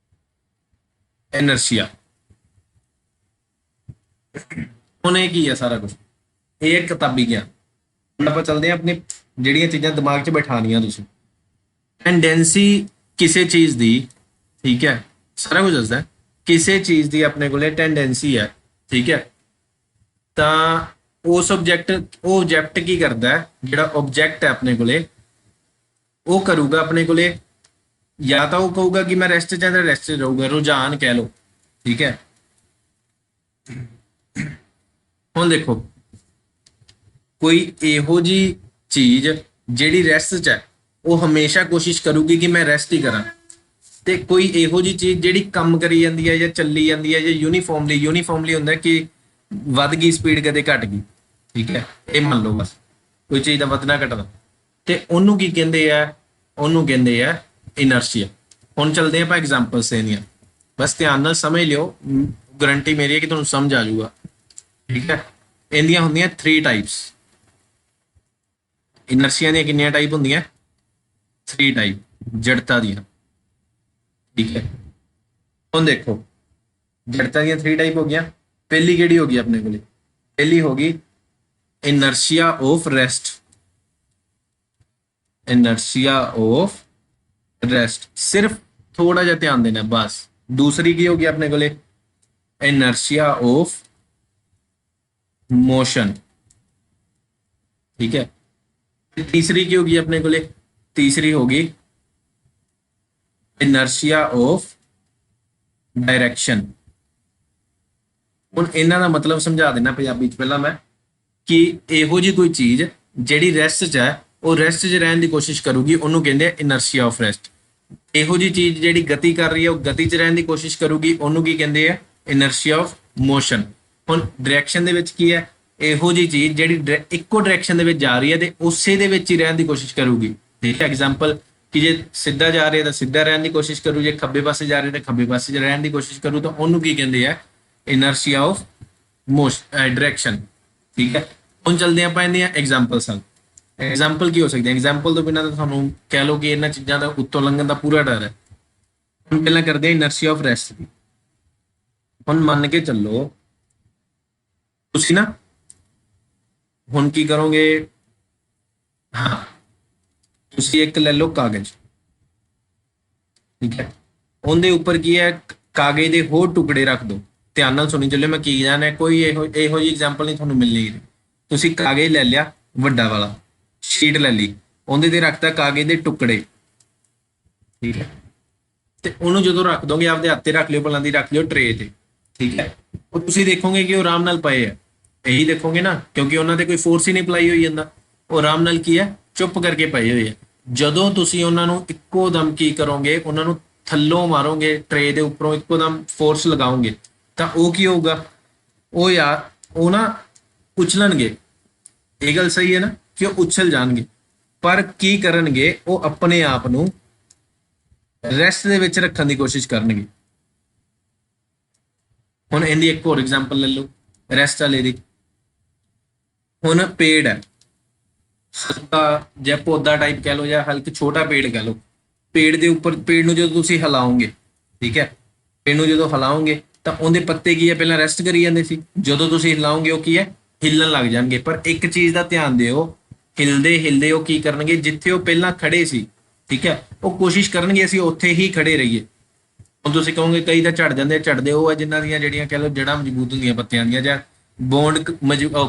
[SPEAKER 1] inertia। ਹੁਣ ਇਹ ਕੀ ਹੈ? ਸਾਰਾ ਕੁਝ ਇਹ ਕਿਤਾਬੀ ਗਿਆਨ। ਹੁਣ ਆਪਾਂ ਚੱਲਦੇ ਹਾਂ ਆਪਣੀ ਜਿਹੜੀਆਂ ਚੀਜ਼ਾਂ ਦਿਮਾਗ 'ਚ ਬਿਠਾਣੀਆਂ ਤੁਸੀਂ। ਟੈਂਡੈਂਸੀ ਕਿਸੇ ਚੀਜ਼ ਦੀ, ਠੀਕ ਹੈ, ਸਾਰਾ ਕੁਝ ਦੱਸਦਾ ਕਿਸੇ ਚੀਜ਼ ਦੀ ਆਪਣੇ ਕੋਲੇ ਟੈਂਡੈਂਸੀ ਹੈ, ਠੀਕ ਹੈ, ਤਾਂ ਉਸ ਆਬਜੈਕਟ ਕੀ ਕਰਦਾ ਹੈ? ਜਿਹੜਾ ਆਬਜੈਕਟ ਹੈ ਆਪਣੇ ਕੋਲੇ, ਉਹ ਕਰੂਗਾ ਆਪਣੇ ਕੋਲੇ, ਜਾਂ ਤਾਂ ਉਹ ਕਹੂਗਾ ਕਿ ਮੈਂ ਰੈਸਟ 'ਚ ਹਾਂ ਤਾਂ ਰੈਸਟ 'ਚ ਰਹੂਗਾ, ਰੁਝਾਨ ਕਹਿ ਲਓ, ਠੀਕ ਹੈ। ਹੁਣ ਦੇਖੋ ਕੋਈ ਇਹੋ ਜੀ ਚੀਜ਼ ਜਿਹੜੀ ਰੈਸਟ 'ਚ ਹੈ, ਉਹ ਹਮੇਸ਼ਾ ਕੋਸ਼ਿਸ਼ ਕਰੂਗੀ ਕਿ ਮੈਂ ਰੈਸਟ ਹੀ ਕਰਾਂ, ਤੇ ਕੋਈ ਇਹੋ ਜੀ ਚੀਜ਼ ਜਿਹੜੀ ਕੰਮ ਕਰੀ ਜਾਂਦੀ ਹੈ ਜਾਂ ਚੱਲੀ ਜਾਂਦੀ ਹੈ ਜਾਂ ਯੂਨੀਫਾਰਮਲੀ ਹੁੰਦਾ ਕਿ ਵੱਧ ਗਈ ਸਪੀਡ ਕਦੇ ਘਟ ਗਈ, ਠੀਕ ਹੈ, ਇਹ ਮੰਨ ਲਓ ਬਸ ਕੋਈ ਚੀਜ਼ ਦਾ ਵਧਣਾ ਘਟਣਾ, ਤੇ ਉਹਨੂੰ ਕੀ ਕਹਿੰਦੇ ਆ? ਉਹਨੂੰ ਕਹਿੰਦੇ ਆ ਇਨਰਸ਼ੀਆ। ਹੁਣ ਚੱਲਦੇ ਆਪਾਂ ਐਗਜ਼ਾਮਪਲਸ ਦੇਣੀਆਂ, ਬਸ ਧਿਆਨ ਨਾਲ ਸਮਝ ਲਿਓ, ਗਰੰਟੀ ਮੇਰੀ ਹੈ ਕਿ ਤੁਹਾਨੂੰ ਸਮਝ ਆ ਜਾਊਗਾ, ਠੀਕ ਹੈ। ਇਹਦੀਆਂ ਹੁੰਦੀਆਂ 3 ਟਾਈਪਸ। ਇਨਰਸ਼ੀਆ ਦੀਆਂ ਕਿੰਨੀਆਂ ਟਾਈਪ ਹੁੰਦੀਆਂ? 3 ਟਾਈਪ ਜੜਤਾ ਦੀਆਂ, ਠੀਕ ਹੈ। ਹੁਣ ਦੇਖੋ ਜੜਤਾ ਦੀਆਂ 3 ਟਾਈਪ ਹੋ ਗਈਆਂ। ਪਹਿਲੀ ਕਿਹੜੀ ਹੋ ਗਈ ਆਪਣੇ ਕੋਲੇ? ਪਹਿਲੀ ਹੋ ਗਈ ਇਨਰਸ਼ੀਆ ਆਫ ਰੈਸਟ। ਇਨਰਸ਼ੀਆ ਆਫ ਰੈਸਟ, ਸਿਰਫ ਥੋੜਾ ਜਿਹਾ ਧਿਆਨ ਦੇਣਾ ਬਸ। दूसरी की होगी अपने को इनर्शिया ऑफ मोशन, ठीक है। तीसरी की होगी अपने को, तीसरी होगी इनर्शिया ऑफ डायरेक्शन। हुण इन्हां दा मतलब समझा देना पंजाबी च पहला मैं कि इहो जी कोई चीज़ जिहड़ी रैस्ट च है वो रैस्ट च रहने की कोशिश करूगी, उन्होंने कहते हैं इनर्शिया ऑफ रैस्ट। ਇਹੋ ਜੀ ਚੀਜ਼ ਜਿਹੜੀ ਗਤੀ ਕਰ ਰਹੀ ਹੈ ਉਹ ਗਤੀ 'ਚ ਰਹਿਣ ਦੀ ਕੋਸ਼ਿਸ਼ ਕਰੂਗੀ, ਉਹਨੂੰ ਕੀ ਕਹਿੰਦੇ ਆ? Inertia of motion. ਹੁਣ ਡਾਇਰੈਕਸ਼ਨ ਦੇ ਵਿੱਚ ਕੀ ਹੈ? ਇਹੋ ਜੀ ਚੀਜ਼ ਜਿਹੜੀ ਇੱਕੋ ਡਾਇਰੈਕਸ਼ਨ ਦੇ ਵਿੱਚ ਜਾ ਰਹੀ ਹੈ ਤੇ ਉਸੇ ਦੇ ਵਿੱਚ ਹੀ ਰਹਿਣ ਦੀ ਕੋਸ਼ਿਸ਼ ਕਰੂਗੀ, ਠੀਕ ਹੈ। ਐਗਜ਼ਾਮਪਲ ਕਿ ਜੇ ਸਿੱਧਾ ਜਾ ਰਿਹਾ ਤਾਂ ਸਿੱਧਾ ਰਹਿਣ ਦੀ ਕੋਸ਼ਿਸ਼ ਕਰੂ, ਜੇ ਖੱਬੇ ਪਾਸੇ ਜਾ ਰਿਹਾ ਤਾਂ ਖੱਬੇ ਪਾਸੇ 'ਚ ਰਹਿਣ ਦੀ ਕੋਸ਼ਿਸ਼ ਕਰੂ, ਤਾਂ ਉਹਨੂੰ ਕੀ ਕਹਿੰਦੇ ਆ, ਇਨਰਸ਼ੀਆ ਆਫ ਮੋਸ਼ਨ ਡਾਇਰੈਕਸ਼ਨ। ਠੀਕ ਹੈ, ਹੁਣ ਚੱਲਦੇ ਆਪਾਂ ਇਹਦੀਆਂ ਐਗਜ਼ਾਮਪਲਸ ਨਾਲ। ਐਗਜ਼ਾਮਪਲ ਕੀ ਹੋ ਸਕਦੇ, ਐਗਜ਼ਾਮਪਲ ਤੋਂ ਬਿਨਾਂ ਤਾਂ ਤੁਹਾਨੂੰ ਕਹਿ ਲਓ ਕਿ ਇਹਨਾਂ ਚੀਜ਼ਾਂ ਦਾ ਉੱਤੋਂ ਲੰਘਣ ਦਾ ਪੂਰਾ ਡਰ ਹੈ। ਹੁਣ ਪਹਿਲਾਂ ਕਰਦੇ ਆ ਇਨਰਸ਼ੀਆ ਆਫ ਰੈਸਟ ਦੀ। ਹੁਣ ਮੰਨ ਕੇ ਚੱਲੋ ਤੁਸੀਂ ਨਾ ਹੁਣ ਕੀ ਕਰੋਗੇ, ਹਾਂ ਤੁਸੀਂ ਇੱਕ ਲੈ ਲਓ ਕਾਗਜ਼, ਠੀਕ ਹੈ, ਉਹਦੇ ਉੱਪਰ ਕੀ ਹੈ, ਕਾਗਜ਼ ਦੇ ਹੋਰ ਟੁਕੜੇ ਰੱਖ ਦਿਓ। ਧਿਆਨ ਨਾਲ ਸੁਣੀ ਚੱਲਿਓ ਮੈਂ ਕੀ ਜਾਣਾ, ਕੋਈ ਇਹੋ ਜਿਹੀ ਐਗਜ਼ਾਮਪਲ ਨਹੀਂ ਤੁਹਾਨੂੰ ਮਿਲਣੀ। ਤੁਸੀਂ ਕਾਗਜ਼ ਲੈ ਲਿਆ, ਵੱਡਾ ਵਾਲਾ ਸ਼ੀਟ ਲੈ ਲਈ, ਉਹਦੇ ਤੇ ਰੱਖਤਾ ਕਾਗਜ਼ ਦੇ ਟੁਕੜੇ, ਠੀਕ ਹੈ, ਤੇ ਉਹਨੂੰ ਜਦੋਂ ਰੱਖ ਦੋਗੇ ਆਪਦੇ ਹੱਥ ਤੇ ਰੱਖ ਲਿਓ, ਭਲਾਂ ਦੀ ਰੱਖ ਲਿਓ ਟਰੇ ਤੇ, ਠੀਕ ਹੈ, ਉਹ ਤੁਸੀਂ ਦੇਖੋਗੇ ਕਿ ਉਹ ਆਰਾਮ ਨਾਲ ਪਏ ਆ, ਇਹੀ ਦੇਖੋਗੇ ਨਾ, ਕਿਉਂਕਿ ਉਹਨਾਂ ਤੇ ਕੋਈ ਫੋਰਸ ਹੀ ਨਹੀਂ ਅਪਲਾਈ ਹੋਈ ਜਾਂਦਾ, ਉਹ ਆਰਾਮ ਨਾਲ ਕੀ ਹੈ, ਚੁੱਪ ਕਰਕੇ ਪਏ ਹੋਏ ਆ। ਜਦੋਂ ਤੁਸੀਂ ਉਹਨਾਂ ਨੂੰ ਇੱਕੋ ਦਮ ਕੀ ਕਰੋਗੇ, ਉਹਨਾਂ ਨੂੰ ਥੱਲੋਂ ਮਾਰੋਗੇ, ਟਰੇ ਦੇ ਉੱਪਰੋਂ ਇੱਕੋ ਦਮ ਫੋਰਸ ਲਗਾਓਗੇ, ਤਾਂ ਉਹ ਕੀ ਹੋਊਗਾ, ਉਹ ਯਾਰ ਉਹ ਨਾ ਉਛਲਣਗੇ। ਇਹ ਗੱਲ ਸਹੀ ਹੈ ਨਾ ਕਿ ਉਹ ਉਛਲ ਜਾਣਗੇ, ਪਰ ਕੀ ਕਰਨਗੇ, ਉਹ ਆਪਣੇ ਆਪ ਨੂੰ ਰੈਸਟ ਦੇ ਵਿੱਚ ਰੱਖਣ ਦੀ ਕੋਸ਼ਿਸ਼ ਕਰਨਗੇ। ਹੁਣ ਇਹਦੀ ਇੱਕ ਹੋਰ ਐਗਜ਼ਾਮਪਲ ਲੈ ਲਓ ਰੈਸਟ ਵਾਲੇ ਦੀ। ਹੁਣ ਪੇੜ ਹੈ, ਹਲਕਾ ਜਾਂ ਪੌਦਾ ਟਾਈਪ ਕਹਿ ਲਓ ਜਾਂ ਹਲਕਾ ਛੋਟਾ ਪੇੜ ਕਹਿ ਲਓ, ਪੇੜ ਦੇ ਉੱਪਰ, ਪੇੜ ਨੂੰ ਜਦੋਂ ਤੁਸੀਂ ਹਿਲਾਓਗੇ, ਠੀਕ ਹੈ, ਪੇੜ ਨੂੰ ਜਦੋਂ ਹਿਲਾਓਗੇ ਤਾਂ ਉਹਦੇ ਪੱਤੇ ਕੀ ਹੈ, ਪਹਿਲਾਂ ਰੈਸਟ ਕਰੀ ਜਾਂਦੇ ਸੀ, ਜਦੋਂ ਤੁਸੀਂ ਹਿਲਾਓਗੇ ਉਹ ਕੀ ਹੈ, ਹਿੱਲਣ ਲੱਗ ਜਾਣਗੇ। ਪਰ ਇੱਕ ਚੀਜ਼ ਦਾ ਧਿਆਨ ਦਿਓ, ਹਿਲਦੇ ਹਿਲਦੇ ਉਹ ਕੀ ਕਰਨਗੇ, ਜਿੱਥੇ ਉਹ ਪਹਿਲਾਂ ਖੜੇ ਸੀ, ਠੀਕ ਹੈ, ਉਹ ਕੋਸ਼ਿਸ਼ ਕਰਨਗੇ ਅਸੀਂ ਉੱਥੇ ਹੀ ਖੜੇ ਰਹੀਏ। ਹੁਣ ਤੁਸੀਂ ਕਹੋਗੇ ਕਈ ਤਾਂ ਝੜ ਜਾਂਦੇ, ਝੜਦੇ ਉਹ ਆ ਜਿਨ੍ਹਾਂ ਦੀਆਂ ਜਿਹੜੀਆਂ ਕਹਿ ਲਓ ਜੜ੍ਹਾਂ ਮਜ਼ਬੂਤ ਹੁੰਦੀਆਂ ਪੱਤਿਆਂ ਦੀਆਂ, ਜਾਂ ਬੌਂਡ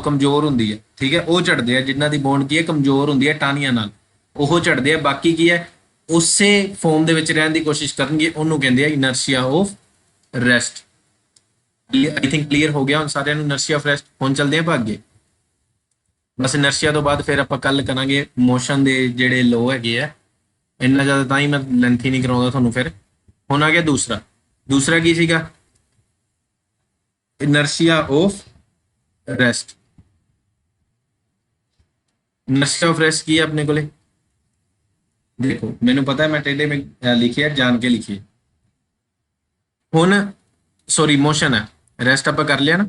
[SPEAKER 1] ਕਮਜ਼ੋਰ ਹੁੰਦੀ ਹੈ, ਠੀਕ ਹੈ, ਉਹ ਝੜਦੇ ਆ, ਜਿਨ੍ਹਾਂ ਦੀ ਬੌਂਡ ਕੀ ਹੈ, ਕਮਜ਼ੋਰ ਹੁੰਦੀ ਹੈ ਟਾਹਣੀਆਂ ਨਾਲ, ਉਹ ਝੜਦੇ ਆ। ਬਾਕੀ ਕੀ ਹੈ, ਉਸੇ ਫਾਰਮ ਦੇ ਵਿੱਚ ਰਹਿਣ ਦੀ ਕੋਸ਼ਿਸ਼ ਕਰਨਗੇ, ਉਹਨੂੰ ਕਹਿੰਦੇ ਆ inertia of rest. I think clear ਹੋ ਗਿਆ ਹੁਣ ਸਾਰਿਆਂ ਨੂੰ ਇਨਰਸ਼ੀਆ ਆਫ ਰੈਸਟ। ਹੁਣ ਚੱਲਦੇ ਆਪਾਂ ਅੱਗੇ, ਬਸ ਇਨਰਸ਼ੀਆ ਤੋਂ ਬਾਅਦ ਫਿਰ ਆਪਾਂ ਕੱਲ ਕਰਾਂਗੇ ਮੋਸ਼ਨ ਦੇ ਜਿਹੜੇ ਲੋ ਹੈਗੇ ਆ, ਇੰਨਾ ਜ਼ਿਆਦਾ ਤਾਂ ਹੀ ਮੈਂ ਲੈਂਥੀ ਨਹੀਂ ਕਰਾਉਂਦਾ ਤੁਹਾਨੂੰ। ਫਿਰ ਹੁਣ ਆ ਗਿਆ ਦੂਸਰਾ ਕੀ ਸੀਗਾ, ਇਨਰਸ਼ੀਆ ਆਫ ਰੈਸਟ। ਇਨਰਸ਼ੀਆ ਆਫ ਰੈਸਟ ਕੀ ਹੈ ਆਪਣੇ ਕੋਲੇ, ਦੇਖੋ ਮੈਨੂੰ ਪਤਾ ਹੈ ਮੈਂ ਟੇਢੇ में ਲਿਖਿਆ, ਜਾਣ ਕੇ ਲਿਖਿਆ। ਹੁਣ ਸੌਰੀ ਮੋਸ਼ਨ ਹੈ, ਰੈਸਟ ਆਪਾਂ ਕਰ ਲਿਆ ਨਾ,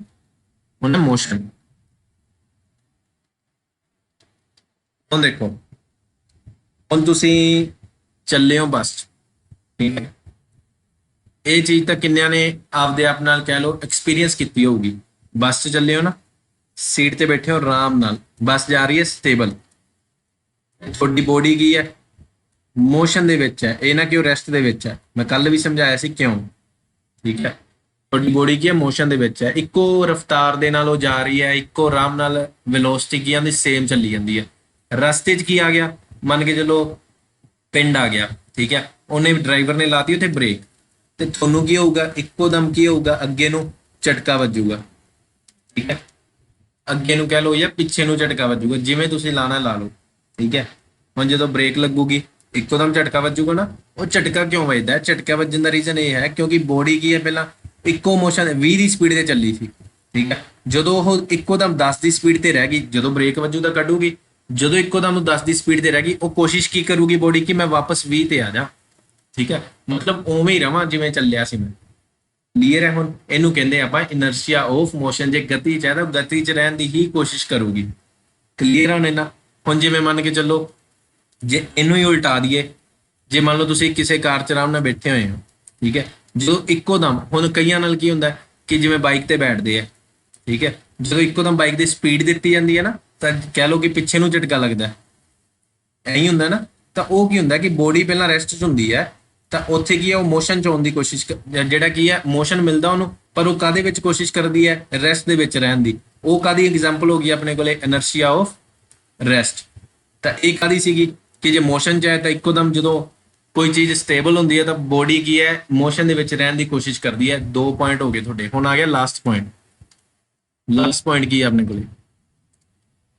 [SPEAKER 1] ਹੁਣ ਮੋਸ਼ਨ। ਹੁਣ ਦੇਖੋ, ਹੁਣ ਤੁਸੀਂ ਚੱਲੇ ਹੋ ਬੱਸ 'ਚ, ਠੀਕ ਹੈ, ਇਹ ਚੀਜ਼ ਤਾਂ ਕਿੰਨਿਆਂ ਨੇ ਆਪਦੇ ਆਪ ਨਾਲ ਕਹਿ ਲਓ ਐਕਸਪੀਰੀਅੰਸ ਕੀਤੀ ਹੋਊਗੀ। ਬੱਸ 'ਚ ਚੱਲੇ ਹੋ ਨਾ, ਸੀਟ ਤੇ ਬੈਠੇ ਹੋ ਆਰਾਮ ਨਾਲ, ਬੱਸ ਜਾ ਰਹੀ ਹੈ ਸਟੇਬਲ, ਤੁਹਾਡੀ ਬੋਡੀ ਕੀ ਹੈ, ਮੋਸ਼ਨ ਦੇ ਵਿੱਚ ਹੈ, ਇਹ ਨਾ ਕਿ ਉਹ ਰੈਸਟ ਦੇ ਵਿੱਚ ਹੈ। ਮੈਂ ਕੱਲ ਵੀ ਸਮਝਾਇਆ ਸੀ ਕਿਉਂ, ਠੀਕ ਹੈ, ਤੁਹਾਡੀ ਬੋਡੀ ਕੀ ਹੈ, ਮੋਸ਼ਨ ਦੇ ਵਿੱਚ ਹੈ, ਇੱਕੋ ਰਫ਼ਤਾਰ ਦੇ ਨਾਲ ਉਹ ਜਾ ਰਹੀ ਹੈ, ਇੱਕੋ ਆਰਾਮ ਨਾਲ ਵੈਲੋਸਿਟੀ ਕੀ ਆਂਦੀ ਸੇਮ ਚੱਲੀ ਜਾਂਦੀ ਹੈ। ਰਸਤੇ 'ਚ ਕੀ ਆ ਗਿਆ, ਮੰਨ ਕੇ ਚਲੋ ਪਿੰਡ ਆ ਗਿਆ, ਠੀਕ ਹੈ, ਉਹਨੇ ਡਰਾਈਵਰ ਨੇ ਲਾਤੀ ਉੱਥੇ ਬ੍ਰੇਕ, ਤੇ ਤੁਹਾਨੂੰ ਕੀ ਹੋਊਗਾ, ਇੱਕੋ ਦਮ ਕੀ ਹੋਊਗਾ, ਅੱਗੇ ਨੂੰ ਝਟਕਾ ਵੱਜੂਗਾ, ਠੀਕ ਹੈ, ਅੱਗੇ ਨੂੰ ਕਹਿ ਲਓ ਜਾਂ ਪਿੱਛੇ ਨੂੰ ਝਟਕਾ ਵੱਜੂਗਾ, ਜਿਵੇਂ ਤੁਸੀਂ ਲਾਣਾ ਲਾ ਲਓ, ਠੀਕ ਹੈ। ਹੁਣ ਜਦੋਂ ਬ੍ਰੇਕ ਲੱਗੂਗੀ ਇੱਕੋ ਦਮ ਝਟਕਾ ਵੱਜੂਗਾ ਨਾ, ਉਹ ਝਟਕਾ ਕਿਉਂ ਵੱਜਦਾ, ਝਟਕਾ ਵੱਜਣ ਦਾ ਰੀਜ਼ਨ ਇਹ ਹੈ ਕਿਉਂਕਿ ਬੋਡੀ ਕੀ ਹੈ, ਪਹਿਲਾਂ ਇੱਕੋ ਮੋਸ਼ਨ 20 ਦੀ ਸਪੀਡ ਤੇ ਚੱਲੀ ਸੀ, ਠੀਕ ਹੈ, ਜਦੋਂ ਉਹ ਇੱਕੋ ਦਮ 10 ਦੀ ਸਪੀਡ ਤੇ ਰਹਿ ਗਈ, ਜਦੋਂ ਬ੍ਰੇਕ ਵੱਜੂ ਤਾਂ ਕੱਢੂਗੀ, ਜਦੋਂ ਇੱਕੋ ਦਮ 10 ਦੀ ਸਪੀਡ ਤੇ ਰਹਿ ਗਈ, ਉਹ ਕੋਸ਼ਿਸ਼ ਕੀ ਕਰੂਗੀ ਬੋਡੀ ਕਿ ਮੈਂ ਵਾਪਸ 20 ਤੇ ਆ ਜਾ, ਠੀਕ ਹੈ, ਮਤਲਬ ਉਵੇਂ ਹੀ ਰਵਾਂ ਜਿਵੇਂ ਚੱਲਿਆ ਸੀ ਮੈਂ। ਕਲੀਅਰ ਹੈ? ਹੁਣ ਇਹਨੂੰ ਕਹਿੰਦੇ ਆਪਾਂ ਇਨਰਸ਼ੀਆ ਆਫ ਮੋਸ਼ਨ। ਜੇ ਗਤੀ ਚ ਹੈ ਤਾਂ ਗਤੀ ਚ ਰਹਿਣ ਦੀ ਹੀ ਕੋਸ਼ਿਸ਼ ਕਰੂਗੀ। ਕਲੀਅਰ ਹੋਣੇ ਨਾ? ਹੁਣ ਜਿਵੇਂ ਮੰਨ ਕੇ ਚੱਲੋ ਜੇ ਇਹਨੂੰ ਹੀ ਉਲਟਾ ਦਈਏ, ਜੇ ਮੰਨ ਲਓ ਤੁਸੀਂ ਕਿਸੇ ਕਾਰ ਚ ਆਰਾਮ ਨਾਲ ਬੈਠੇ ਹੋਏ ਹੋ, ਠੀਕ ਹੈ, ਜਦੋਂ ਇੱਕੋ ਦਮ, ਹੁਣ ਕਈਆਂ ਨਾਲ ਕੀ ਹੁੰਦਾ ਕਿ ਜਿਵੇਂ ਬਾਈਕ ਤੇ ਬੈਠਦੇ ਆ, ਠੀਕ ਹੈ, ਜਦੋਂ ਇੱਕੋ ਦਮ ਬਾਈਕ ਦੀ ਸਪੀਡ ਦਿੱਤੀ ਜਾਂਦੀ ਹੈ ਨਾ, ਤਾਂ ਕਹਿ ਲਓ ਕਿ ਪਿੱਛੇ ਨੂੰ ਝਟਕਾ ਲੱਗਦਾ, ਐਂ ਹੀ ਹੁੰਦਾ ਨਾ, ਤਾਂ ਉਹ ਕੀ ਹੁੰਦਾ ਕਿ ਬੋਡੀ ਪਹਿਲਾਂ ਰੈਸਟ 'ਚ ਹੁੰਦੀ ਹੈ, ਤਾਂ ਉੱਥੇ ਕੀ ਹੈ ਉਹ ਮੋਸ਼ਨ 'ਚ ਆਉਣ ਦੀ ਕੋਸ਼ਿਸ਼, ਜਿਹੜਾ ਕੀ ਹੈ ਮੋਸ਼ਨ ਮਿਲਦਾ ਉਹਨੂੰ, ਪਰ ਉਹ ਕਾਹਦੇ ਵਿੱਚ ਕੋਸ਼ਿਸ਼ ਕਰਦੀ ਹੈ, ਰੈਸਟ ਦੇ ਵਿੱਚ ਰਹਿਣ ਦੀ। ਉਹ ਕਾਹਦੀ ਐਗਜ਼ਾਮਪਲ ਹੋ ਗਈ ਆਪਣੇ ਕੋਲੇ, ਇਨਰਸ਼ੀਆ ਆਫ ਰੈਸਟ। ਤਾਂ ਇਹ ਕਾਹਦੀ ਸੀਗੀ ਕਿ ਜੇ ਮੋਸ਼ਨ 'ਚ ਹੈ ਤਾਂ ਇੱਕੋ ਦਮ ਜਦੋਂ ਕੋਈ ਚੀਜ਼ ਸਟੇਬਲ ਹੁੰਦੀ ਹੈ ਤਾਂ ਬੋਡੀ ਕੀ ਹੈ ਮੋਸ਼ਨ ਦੇ ਵਿੱਚ ਰਹਿਣ ਦੀ ਕੋਸ਼ਿਸ਼ ਕਰਦੀ ਹੈ। 2 ਪੁਆਇੰਟ ਹੋ ਗਏ ਤੁਹਾਡੇ। ਹੁਣ ਆ ਗਿਆ ਲਾਸਟ ਪੁਆਇੰਟ। ਲਾਸਟ ਪੁਆਇੰਟ ਕੀ ਹੈ ਆਪਣੇ ਕੋਲੇ?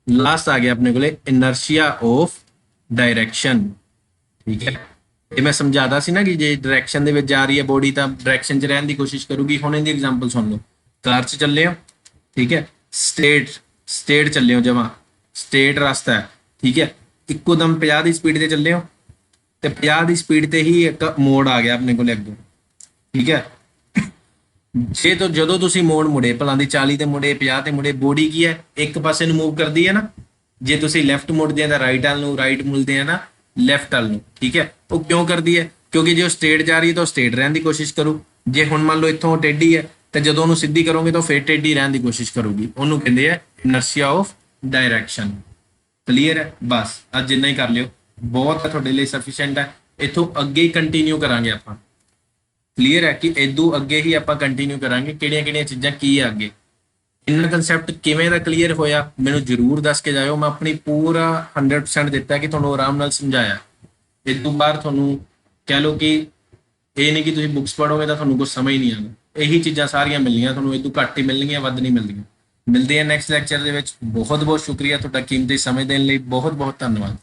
[SPEAKER 1] ਲਾਸਟ ਆ ਗਿਆ ਆਪਣੇ ਕੋਲੇ ਇਨਰਸ਼ੀਆ ਆਫ ਡਾਇਰੈਕਸ਼ਨ। ਠੀਕ ਹੈ, ਇਹ ਮੈਂ ਸਮਝਾਦਾ ਸੀ ਨਾ ਕਿ ਜੇ ਡਾਇਰੈਕਸ਼ਨ ਦੇ ਵਿੱਚ ਜਾ ਰਹੀ ਹੈ ਬੋਡੀ ਤਾਂ ਡਾਇਰੈਕਸ਼ਨ 'ਚ ਰਹਿਣ ਦੀ ਕੋਸ਼ਿਸ਼ ਕਰੂਗੀ। ਹੁਣ ਇਹਦੀ ਐਗਜ਼ਾਮਪਲ ਸੁਣ ਲਓ। ਕਾਰ 'ਚ ਚੱਲੇ ਹੋ, ਠੀਕ ਹੈ, ਸਟੇਟ ਚੱਲੇ ਹੋ, ਜਮਾਂ ਸਟੇਟ ਰਸਤਾ ਹੈ, ਠੀਕ ਹੈ, ਇੱਕੋ ਦਮ 50 ਦੀ ਸਪੀਡ ਤੇ ਚੱਲੇ ਹੋ, ਤੇ 50 ਦੀ ਸਪੀਡ ਤੇ ਹੀ ਇੱਕ ਮੋੜ ਆ ਗਿਆ ਆਪਣੇ ਕੋਲ ਅੱਗੋਂ, ਠੀਕ ਹੈ। ਜੇ ਤੋਂ ਜਦੋਂ ਤੁਸੀਂ ਮੋੜ ਮੁੜੇ ਭਲਾਂ ਦੀ 40 ਤੇ ਮੁੜੇ 50 ਤੇ ਮੁੜੇ, ਬੋਡੀ ਕੀ ਹੈ ਇੱਕ ਪਾਸੇ ਨੂੰ ਮੂਵ ਕਰਦੀ ਹੈ ਨਾ। ਜੇ ਤੁਸੀਂ ਲੈਫਟ ਮੁੜਦੇ ਆ ਤਾਂ ਰਾਈਟ ਵੱਲ ਨੂੰ, ਰਾਈਟ ਮੁੜਦੇ ਆ ਨਾ ਲੈਫਟ ਵੱਲ ਨੂੰ, ਠੀਕ ਹੈ। ਉਹ ਕਿਉਂ ਕਰਦੀ ਹੈ? ਕਿਉਂਕਿ ਜੇ ਉਹ ਸਟ੍ਰੇਟ ਜਾ ਰਹੀ ਹੈ ਤਾਂ ਉਹ ਸਟ੍ਰੇਟ ਰਹਿਣ ਦੀ ਕੋਸ਼ਿਸ਼ ਕਰੂ। ਜੇ ਹੁਣ ਮੰਨ ਲਓ ਇੱਥੋਂ ਟੇਢੀ ਹੈ ਤੇ ਜਦੋਂ ਉਹਨੂੰ ਸਿੱਧੀ ਕਰੋਗੇ ਤਾਂ ਫਿਰ ਟੇਢੀ ਰਹਿਣ ਦੀ ਕੋਸ਼ਿਸ਼ ਕਰੂਗੀ। ਉਹਨੂੰ ਕਹਿੰਦੇ ਆ ਇਨਰਸ਼ੀਆ ਆਫ ਡਾਇਰੈਕਸ਼ਨ। ਕਲੀਅਰ ਹੈ? ਬਸ ਅੱਜ ਜਿੰਨਾ ਹੀ ਕਰ ਲਿਓ, ਬਹੁਤ ਹੈ ਤੁਹਾਡੇ ਲਈ, ਸਫੀਸ਼ੀਐਂਟ ਹੈ। ਇੱਥੋਂ ਅੱਗੇ ਹੀ ਕੰਟੀਨਿਊ ਕਰਾਂਗੇ ਆਪਾਂ। ਕਲੀਅਰ ਹੈ ਕਿ ਇਦੋਂ ਅੱਗੇ ਹੀ ਆਪਾਂ ਕੰਟੀਨਿਊ ਕਰਾਂਗੇ ਕਿਹੜੀਆਂ ਕਿਹੜੀਆਂ ਚੀਜ਼ਾਂ ਕੀ ਆ ਅੱਗੇ। ਇੰਨਾ ਕਨਸੈਪਟ ਕਿਵੇਂ ਦਾ ਕਲੀਅਰ ਹੋਇਆ ਮੈਨੂੰ ਜ਼ਰੂਰ ਦੱਸ ਕੇ ਜਾਇਓ। ਮੈਂ ਆਪਣੀ ਪੂਰਾ 100% ਦਿੱਤਾ ਕਿ ਤੁਹਾਨੂੰ ਆਰਾਮ ਨਾਲ ਸਮਝਾਇਆ। ਇਸ ਤੋਂ ਬਾਅਦ ਤੁਹਾਨੂੰ ਕਹਿ ਲਓ ਕਿ ਇਹ ਨਹੀਂ ਕਿ ਤੁਸੀਂ ਬੁੱਕਸ ਪੜ੍ਹੋਗੇ ਤਾਂ ਤੁਹਾਨੂੰ ਕੁਝ ਸਮਝ ਨਹੀਂ ਆਉਣਾ। ਇਹੀ ਚੀਜ਼ਾਂ ਸਾਰੀਆਂ ਮਿਲਣੀਆਂ ਤੁਹਾਨੂੰ, ਇਹ ਤੋਂ ਘੱਟ ਹੀ ਮਿਲਣਗੀਆਂ, ਵੱਧ ਨਹੀਂ ਮਿਲਦੀਆਂ। ਮਿਲਦੇ ਆ ਨੈਕਸਟ ਲੈਕਚਰ ਦੇ ਵਿੱਚ। ਬਹੁਤ ਬਹੁਤ ਸ਼ੁਕਰੀਆ ਤੁਹਾਡਾ ਕੀਮਤੀ ਸਮੇਂ ਦੇਣ ਲਈ। ਬਹੁਤ ਬਹੁਤ ਧੰਨਵਾਦ।